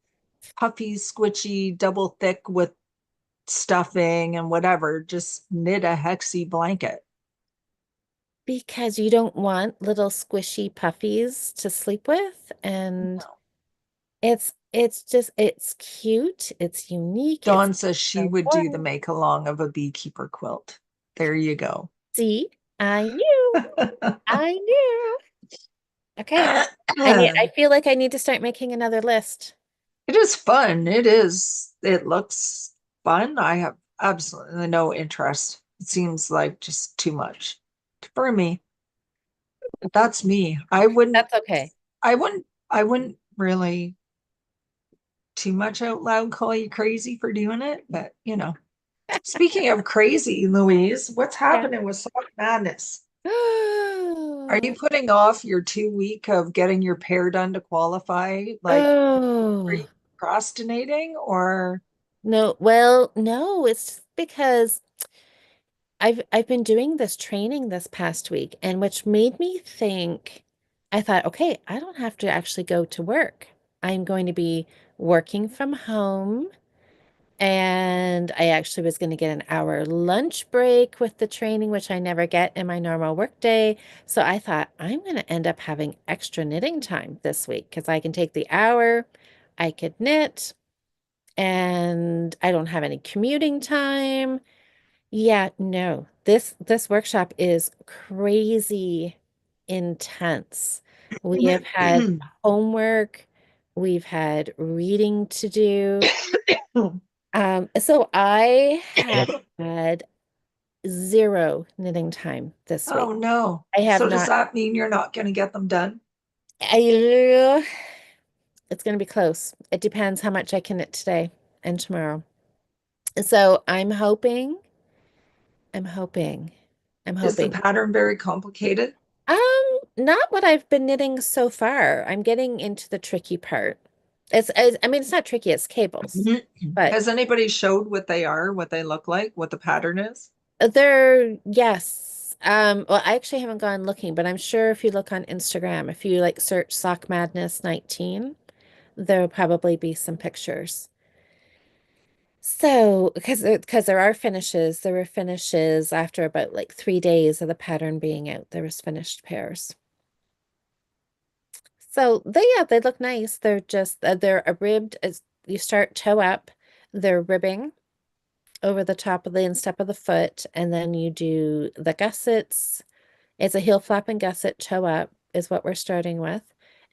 puffy, squishy, double thick with stuffing and whatever? Just knit a hexy blanket. Because you don't want little squishy puffies to sleep with, and No. it's just it's cute, it's unique, it's Dawn says she would do the warm. make along of a beekeeper quilt. There you go. See, I knew, I knew. Okay. I feel like I need to start making another list. It is fun. It is. It looks fun. I have absolutely no interest. It seems like just too much for me. But that's me. That's okay. I wouldn't really too much out loud call you crazy for doing it. But, you know, speaking of crazy, Louise, what's Yeah. happening with Sock Madness? Are you putting off your 2 week of getting your pair done to qualify? Like, are you Oh, procrastinating or? no. Well, no, it's because I've been doing this training this past week, and which made me think, I thought, okay, I don't have to actually go to work. I'm going to be working from home, and I actually was going to get an hour lunch break with the training, which I never get in my normal work day. So I thought I'm going to end up having extra knitting time this week because I can take the hour, I could knit, and I don't have any commuting time. Yeah, no. This workshop is crazy intense. We have had homework, we've had reading to do. So I have had zero knitting time this Oh week. no. I have So does not, that mean you're not going to get them done? I, it's going to be close. It depends how much I can knit today and tomorrow. So I'm hoping, I'm Is the hoping. pattern very complicated? Not what I've been knitting so far. I'm getting into the tricky part. I mean, it's not tricky, it's cables, but Has anybody showed what they are, what they look like, what the pattern is? they're, yes. Well, I actually haven't gone looking, but I'm sure if you look on Instagram, if you like search Sock Madness 19, there'll probably be some pictures. So, because there were finishes after about like 3 days of the pattern being out. There was finished pairs. So they look nice. They're just they're a ribbed as you start toe up, they're ribbing over the top of the instep of the foot, and then you do the gussets. It's a heel flap and gusset toe up is what we're starting with.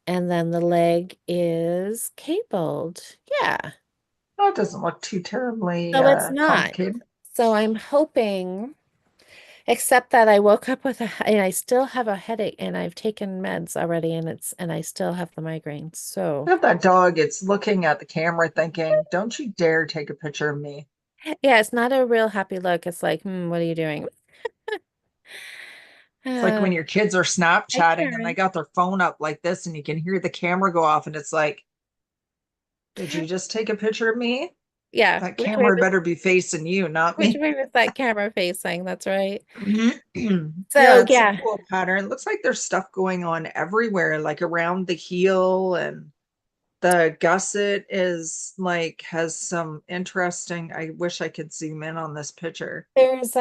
And then the leg is cabled. Yeah. Oh, it doesn't look too terribly So it's not. complicated. So I'm hoping, except that I woke up with and I still have a headache and I've taken meds already and I still have the migraine. So I have that dog, it's looking at the camera thinking, don't you dare take a picture of me. yeah, it's not a real happy look. It's like, what are you doing? It's like Uh, when your kids are Hi, Snapchatting and they Karen. got their phone up like this and you can hear the camera go off and it's like, did you just take a picture of me? Yeah. That camera better be facing you, not Which me. way was that camera facing? That's right. Yeah, So it's a yeah, cool pattern. It looks like there's stuff going on everywhere, like around the heel, and the gusset is like has some interesting. I wish I could zoom in on this picture. there's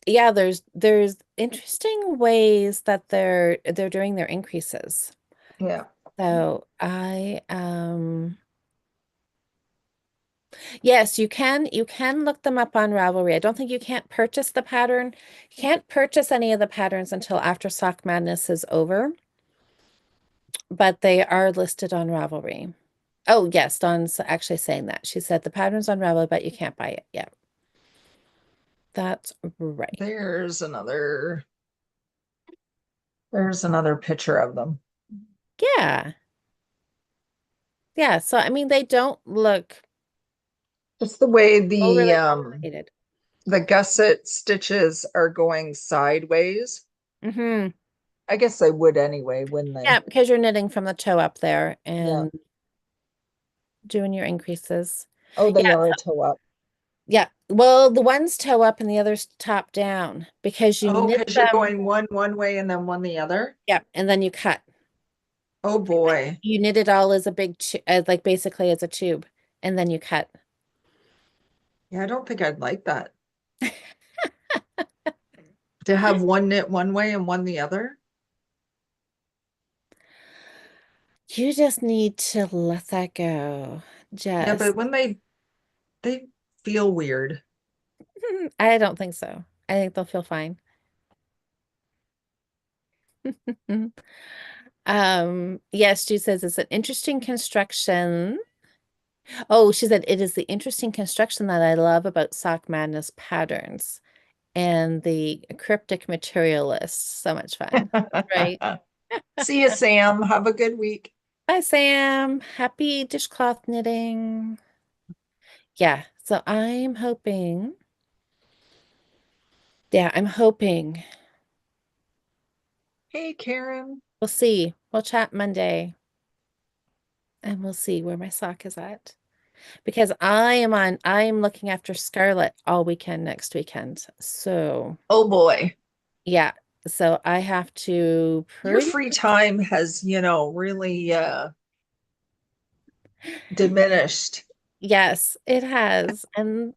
yeah, there's interesting ways that they're doing their increases. Yeah. So yes, you can look them up on Ravelry. I don't think you can't purchase the pattern. You can't purchase any of the patterns until after Sock Madness is over, but they are listed on Ravelry. Oh, yes, Dawn's actually saying that. She said the pattern's on Ravelry, but you can't buy it yet. That's right. There's another picture of them. Yeah. Yeah. So I mean they don't look Just the way overly complicated. the gusset stitches are going sideways. Hmm. I guess they would anyway, wouldn't Yeah, they? because you're knitting from the toe up there Yeah. and doing your increases. Oh, Yeah, they are a toe up. yeah. Well, the one's toe up and the other's top down because you Oh, knit because you're them. going one way and then one the other. Yeah, and then you cut. Oh boy. You knit it all as a big, like basically as a tube, and then you cut. Yeah, I don't think I'd like that. To have one knit one way and one the other. You just need to let that go. Yeah, Just, but when they feel weird. I don't think so. I think they'll feel fine. Yes, she says it's an interesting construction. Oh, she said it is the interesting construction that I love about Sock Madness patterns and the cryptic materialist. So much fun. Right. See you, Sam. Have a good week. Bye, Sam. Happy dishcloth knitting. Yeah, so I'm hoping Hey, Karen. we'll see. We'll chat Monday and we'll see where my sock is at. Because I'm looking after Scarlett all weekend next weekend. So Oh boy. yeah, so I have to Your pretty, free time has, really diminished. yes, it has. And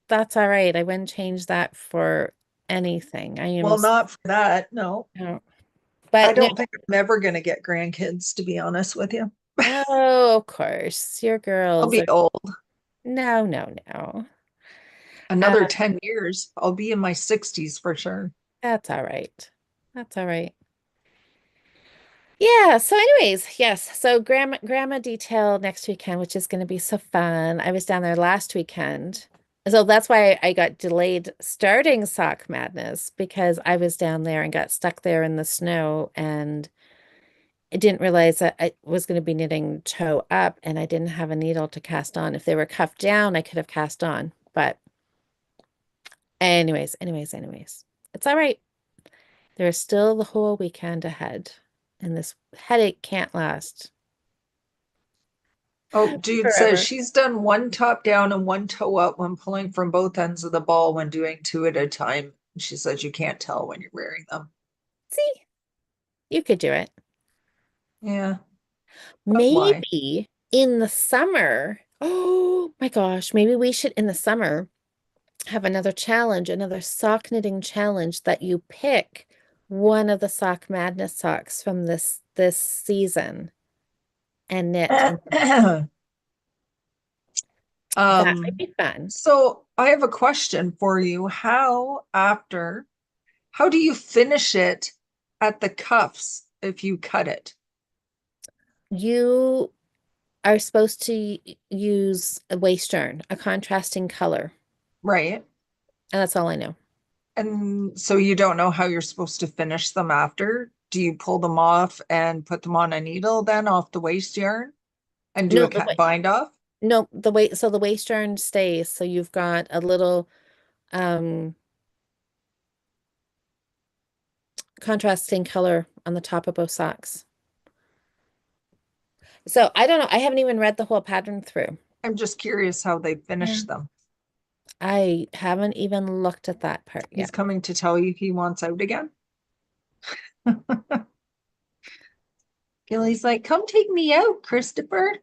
that's all right. I wouldn't change that for anything. I am, Well, not for that. No. no, I but no, don't think I'm ever going to get grandkids, to be honest with you. oh, of course, your I'll girls be are, old. no, no, no. Uh, Another 10 years. I'll be in my 60s for sure. that's all right. That's all right. Yeah, so anyways, yes. So grandma detail next weekend, which is going to be so fun. I was down there last weekend. So that's why I got delayed starting Sock Madness because I was down there and got stuck there in the snow and I didn't realize that I was going to be knitting toe up and I didn't have a needle to cast on. If they were cuffed down, I could have cast on. But anyways, it's all right. There's still the whole weekend ahead and this headache can't last Oh, Jude says forever. she's done one top down and one toe up when pulling from both ends of the ball when doing two at a time. She says you can't tell when you're wearing them. See, you could do it. Yeah, but why? Maybe in the summer. Oh my gosh, maybe we should in the summer have another challenge, another sock knitting challenge that you pick one of the Sock Madness socks from this season and knit. And that might Um, be fun. so I have a question for you. How do you finish it at the cuffs if you cut it? You are supposed to use a waist yarn, a contrasting color. Right. And that's all I know. And so you don't know how you're supposed to finish them after? Do you pull them off and put them on a needle then off the waste yarn and do No, a the cut way bind off? no, the waist yarn stays. So you've got a little um contrasting color on the top of both socks. So I don't know. I haven't even read the whole pattern through. I'm just curious how they Yeah. finish them. I haven't even looked at that part He's yet. coming to tell you he wants out again. Gilly's like, come take me out, Christopher.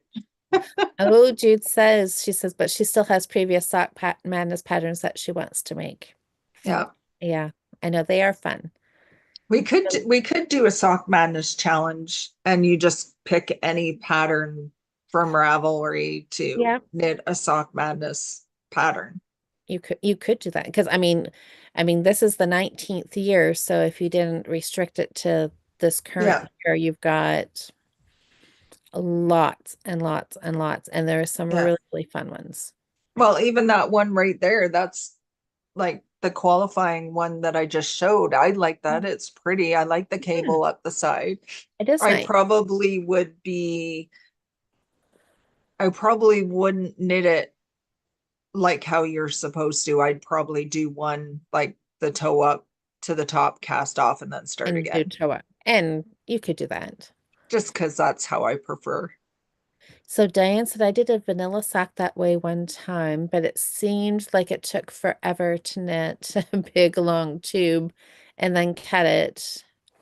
Oh, Jude says, she says, but she still has previous sock pat madness patterns that she wants to make. Yeah. Yeah, I know they are fun. We could do a sock madness challenge and you just pick any pattern from Ravelry to Yeah, knit a sock madness pattern. you could do that because I mean this is the 19th year, so if you didn't restrict it to this current Yeah, year, you've got lots and lots and lots, and there are some yeah. really, really fun ones. Well, even that one right there, that's like the qualifying one that I just showed. I like that. It's pretty. I like the Yeah, cable up the side. it is I nice. probably would be, I probably wouldn't knit it like how you're supposed to. I'd probably do one like the toe up to the top, cast off, and then start And do again, toe up, and you could do that. just because that's how I prefer. So Diane said I did a vanilla sock that way one time, but it seemed like it took forever to knit a big long tube and then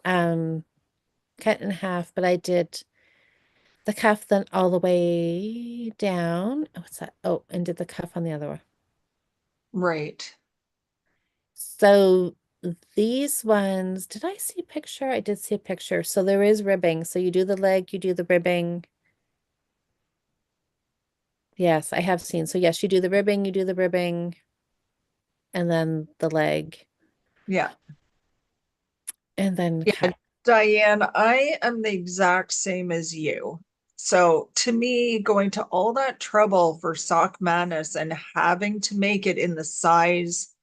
um, cut in half. But I did the cuff then all the way down. What's that? Oh, and did the cuff on the other one. Right. So these ones, did I see a picture? I did see a picture. So there is ribbing. So you do the leg, you do the ribbing. Yes, I have seen. So yes, you do the ribbing, you do the ribbing, and then the leg, Yeah. and then Yeah. cut. Diane, I am the exact same as you. So to me, going to all that trouble for sock madness and having to make it in the size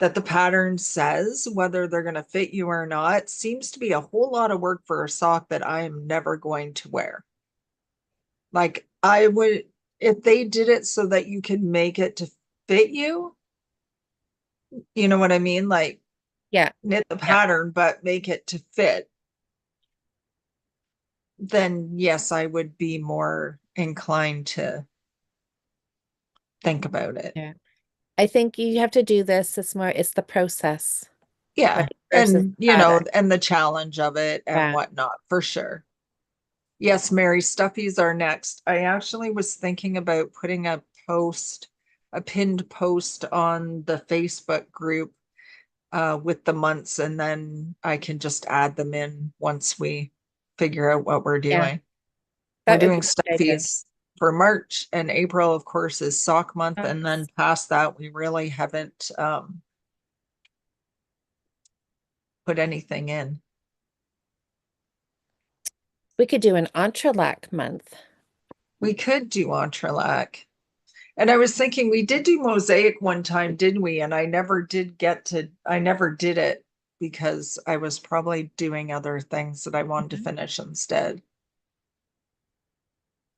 that the pattern says, whether they're going to fit you or not, seems to be a whole lot of work for a sock that I am never going to wear. Like I would, if they did it so that you could make it to fit you, you know what I mean? Like Yeah, knit the yeah, pattern, but make it to fit, then yes, I would be more inclined to think about it. yeah. I think you have to do this. It's the process, Yeah. right? Versus And, the product. and the challenge of it and Yeah, whatnot, for sure. Yes, Mary, stuffies are next. I actually was thinking about putting a pinned post on the Facebook group with the months, and then I can just add them in once we figure out what we're yeah. doing. We're That would be doing a good idea. stuffies for March, and April, of course, is sock month. And then Socks. past that, we really haven't put anything in. We could do an entrelac month. We could do entrelac. And I was thinking we did do mosaic one time, didn't we? And I never did it because I was probably doing other things that I wanted to Mhm. finish instead.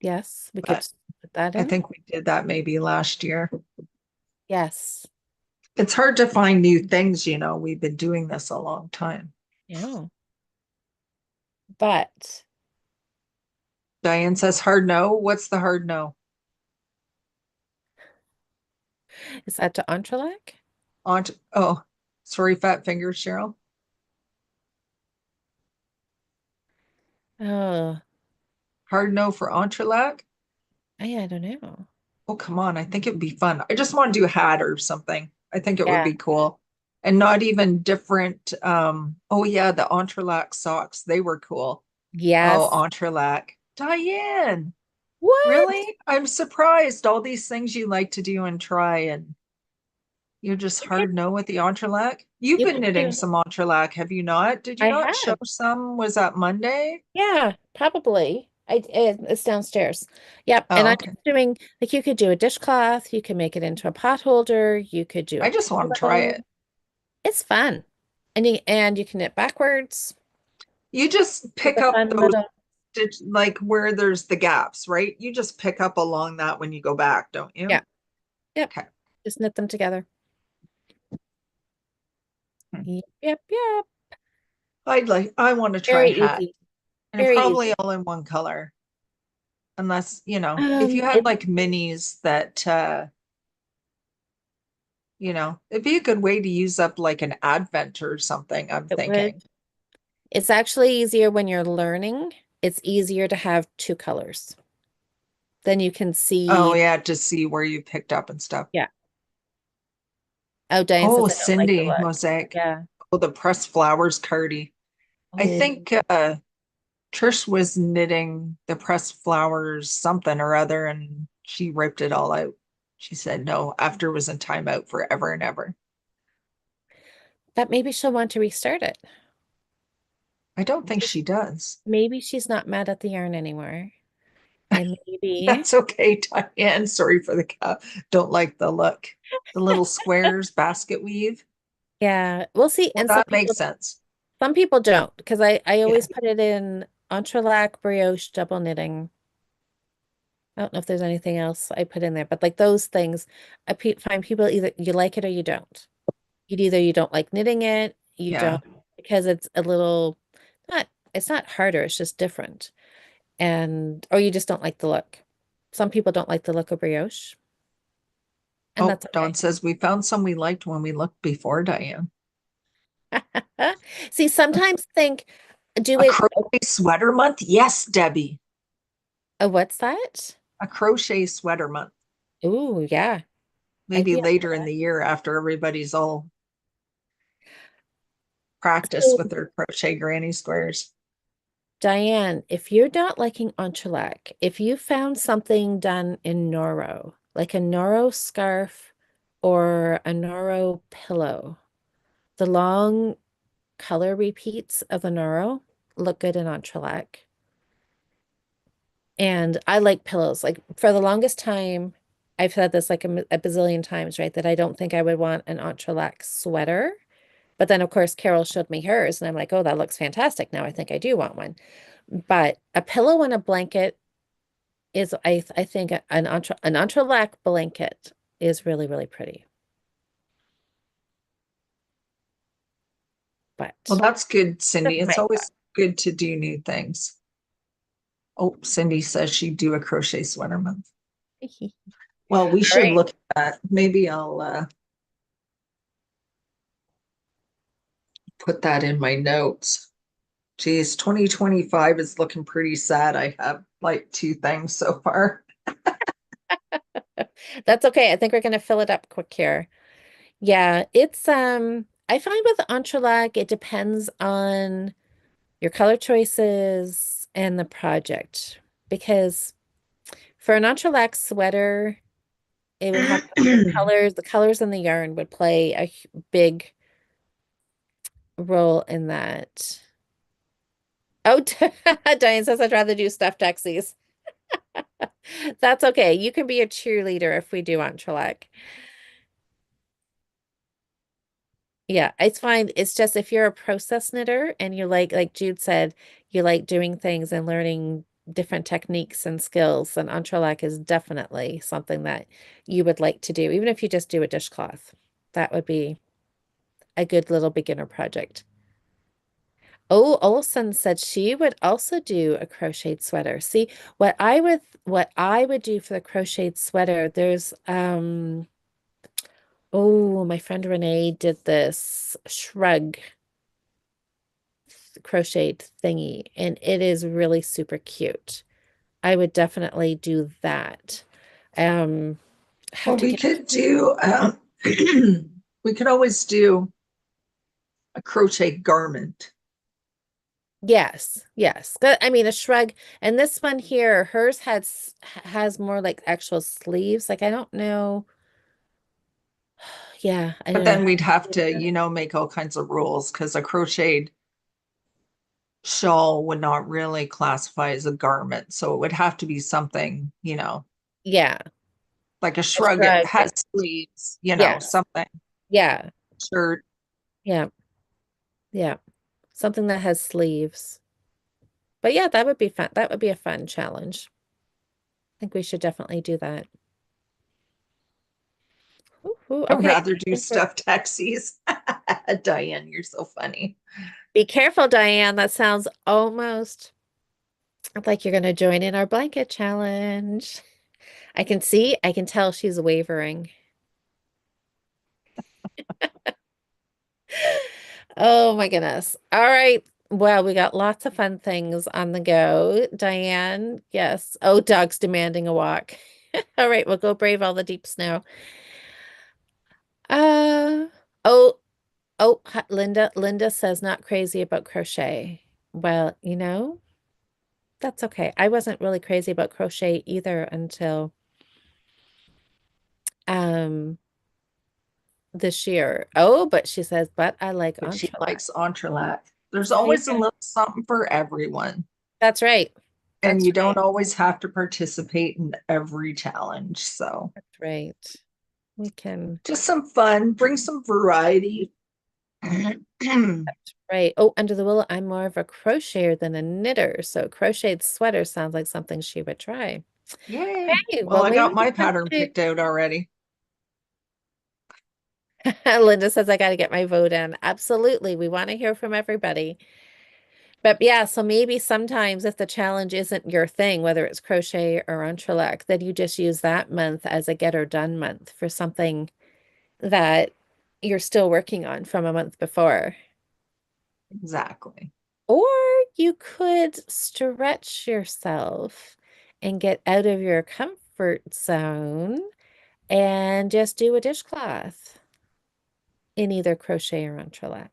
Yes, we could But put that I in. think we did that maybe last year. Yes. It's hard to find new things, We've been doing this a long time. Yeah. But Diane says hard no. What's the hard no? is that to entrelac? Oh, sorry, fat fingers, Cheryl. Oh, Hard no for entrelac. I don't know. Oh, come on. I think it would be fun. I just want to do a hat or something. I think it would Yeah. be cool. And not even different. Oh yeah, the entrelac socks. They were cool. Oh, Yes. entrelac. Diane, What? really? I'm surprised. All these things you like to do and try, and you're just You could hard no with the entrelac. You've you been could knitting do. some entrelac, have you not? Did you I not show have. some? Was that Monday? Yeah, probably. It's downstairs. Yep. And Oh, I'm okay. just doing like you could do a dishcloth, you can make it into a pot holder, you could do a I just want to try pillow. it. It's fun. And you can knit backwards. You just With pick a up fun those little, stitch like where there's the gaps, right? You just pick up along that when you go back, don't you? yeah. Yep. Okay. Just knit them together. Hmm. Yep, yep, yep. I want to try Very hat easy. and Very probably easy. all in one color. Unless, if you had It like minis that it'd be a good way to use up like an advent or something, I'm it would. thinking. It's actually easier when you're learning. It's easier to have two colors. Then you can Oh see. yeah, to see where you picked up and stuff. Yeah. Oh, Diane Oh, says I don't like the Cindy, look. mosaic. Yeah. Oh, the pressed flowers cardi. I Oh, think Trish was knitting the pressed flowers something or other, and she ripped it all out. She said no, after it was in timeout forever and ever. that maybe she'll want to restart it. I don't think Maybe, she does. maybe she's not mad at the yarn anymore. And maybe, That's okay, Diane. Sorry for the cow. Don't like the look. The little squares, basket weave. yeah, we'll see. Well, And that makes sense. some people don't, because I Yeah. always put it in entrelac, brioche, double knitting. I don't know if there's anything else I put in there, but like those things, find people either you like it or you don't. You don't like knitting it, you Yeah. don't because it's a little not it's not harder, it's just different. And or you just don't like the look. Some people don't like the look of brioche, and Oh, that's Dawn okay. says we found some we liked when we looked before, Diane. See, sometimes think do A it crochet sweater month? Yes, Debbie. what's that? A crochet sweater month. Oh, yeah. I'd Maybe be up for later in the year after everybody's all that. practiced So, with their crochet granny squares. Diane, if you're not liking entrelac, if you found something done in Noro, like a Noro scarf or a Noro pillow, the long color repeats of the Noro look good in entrelac. And I like pillows. Like for the longest time, I've said this like a bazillion times, right? That I don't think I would want an entrelac sweater. But then, of course, Carol showed me hers, and I'm like, oh, that looks fantastic. Now I think I do want one. But a pillow and a blanket is, I think, an entrelac blanket is really, really pretty. Well, But that's good, that's Cindy. my It's thought. always good to do new things. Oh, Cindy says she'd do a crochet sweater month. Well, we All should right. look at that. Maybe I'll put that in my notes. Geez, 2025 is looking pretty sad. I have like two things so far. That's okay. I think we're going to fill it up quick here. Yeah, it's I find with entrelac it depends on your color choices and the project because for an entrelac sweater it would have the colors in the yarn would play a big role in that. Oh, Diane says I'd rather do stuffed taxis. That's okay. You can be a cheerleader if we do entrelac. Yeah, it's fine. It's just if you're a process knitter and you like Jude said, you like doing things and learning different techniques and skills, then entrelac is definitely something that you would like to do, even if you just do a dishcloth. That would be a good little beginner project. Oh, Olson said she would also do a crocheted sweater. See, what I would do for the crocheted sweater, there's oh, my friend Renee did this shrug crocheted thingy, and it is really super cute. I would definitely do that. Um, have Well, to we get could do, we could always do a crochet garment. yes, yes. I mean, a shrug, and this one here, hers has more like actual sleeves. Like I don't know. Yeah, I But don't know. then we'd have to, make all kinds of rules because a crocheted shawl would not really classify as a garment. So it would have to be something, Yeah, like a a shrug. It shrug. has sleeves, Yes. something, Yeah. shirt. Yeah. Yeah. Something that has sleeves. But yeah, that would be fun. That would be a fun challenge. I think we should definitely do that. Ooh, ooh, I'd okay. rather do stuffed taxis. Diane, you're so funny. Be careful, Diane. That sounds almost. Like you're going to join in our blanket challenge. I can tell she's wavering. Oh my goodness. All right. Well, we got lots of fun things on the go. Diane, yes. Oh, dog's demanding a walk. All right, we'll go brave all the deep snow. Uh, oh, Linda says not crazy about crochet. Well, that's okay. I wasn't really crazy about crochet either until um this year. Oh, but she says, but I like But she entrelac. likes entrelac. There's There you always a go. little something for everyone. That's right. And That's you don't right. always have to participate in every challenge. So That's right. We can. just some fun, bring some variety. Right. Oh, under the willow, I'm more of a crocheter than a knitter. So crocheted sweater sounds like something she would try. Yay. Okay, Well, well, I maybe got we my have pattern to. picked out already. Linda says I got to get my vote in. Absolutely. We want to hear from everybody. But yeah, so maybe sometimes if the challenge isn't your thing, whether it's crochet or entrelac, then you just use that month as a get or done month for something that you're still working on from a month before. Exactly. Or you could stretch yourself and get out of your comfort zone and just do a dishcloth in either crochet or entrelac.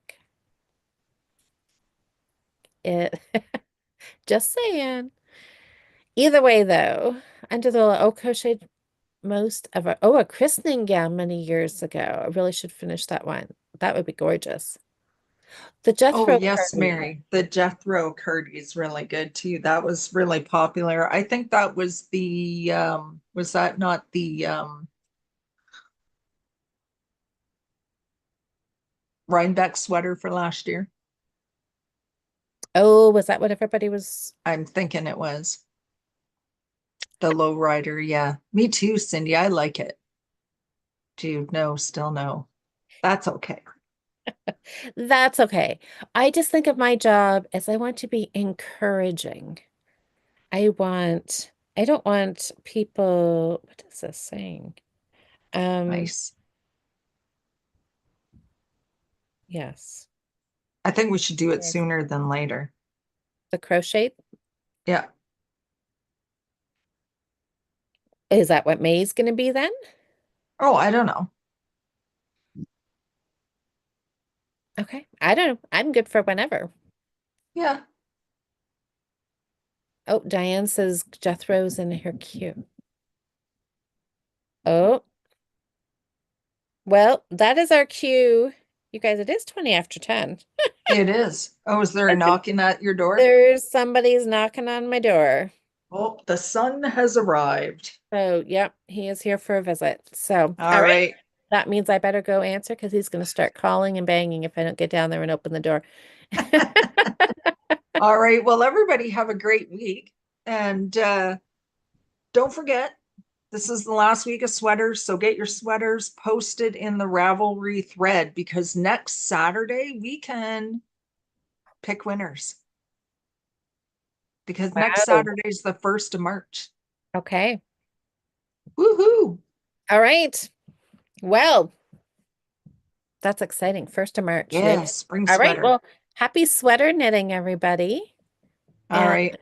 It just saying. Either way, though, under the crocheted most of a christening gown many years ago. I really should finish that one. That would be gorgeous. The Oh, Jethro yes, curly. Mary. The Jethro Curdy is really good too. That was really popular. I think that was was that not the Rhinebeck sweater for last year? Oh, was that what everybody was? I'm thinking it was the low rider. Yeah. Me too, Cindy. I like it. Dude, no, still no. That's okay. That's okay. I just think of my job as I want to be encouraging. I don't want people, what is this saying? Um, Nice. yes. I think we should do it Yes. sooner than later. The crochet. Yeah. Is that what May's going to be then? Oh, I don't know. Okay. I don't know. I'm good for whenever. Yeah. Oh, Diane says Jethro's in her queue. Oh, well, that is our cue. You guys, it is 20 after 10. It is. Oh, is there a I said, knocking at your door? there's somebody's knocking on my door. Oh, the sun has arrived. So, yep, he is here for a visit. So, all All right. right. That means I better go answer because he's going to start calling and banging if I don't get down there and open the door. All right. Well, everybody have a great week. And don't forget, this is the last week of sweaters. So get your sweaters posted in the Ravelry thread because next Saturday we can pick winners. Because next Wow. Saturday is the 1st of March. Okay. Woohoo! All right. Well, that's exciting. 1st of March. Yay. Yes, spring All right. sweater. Well, happy sweater knitting, everybody. All And right.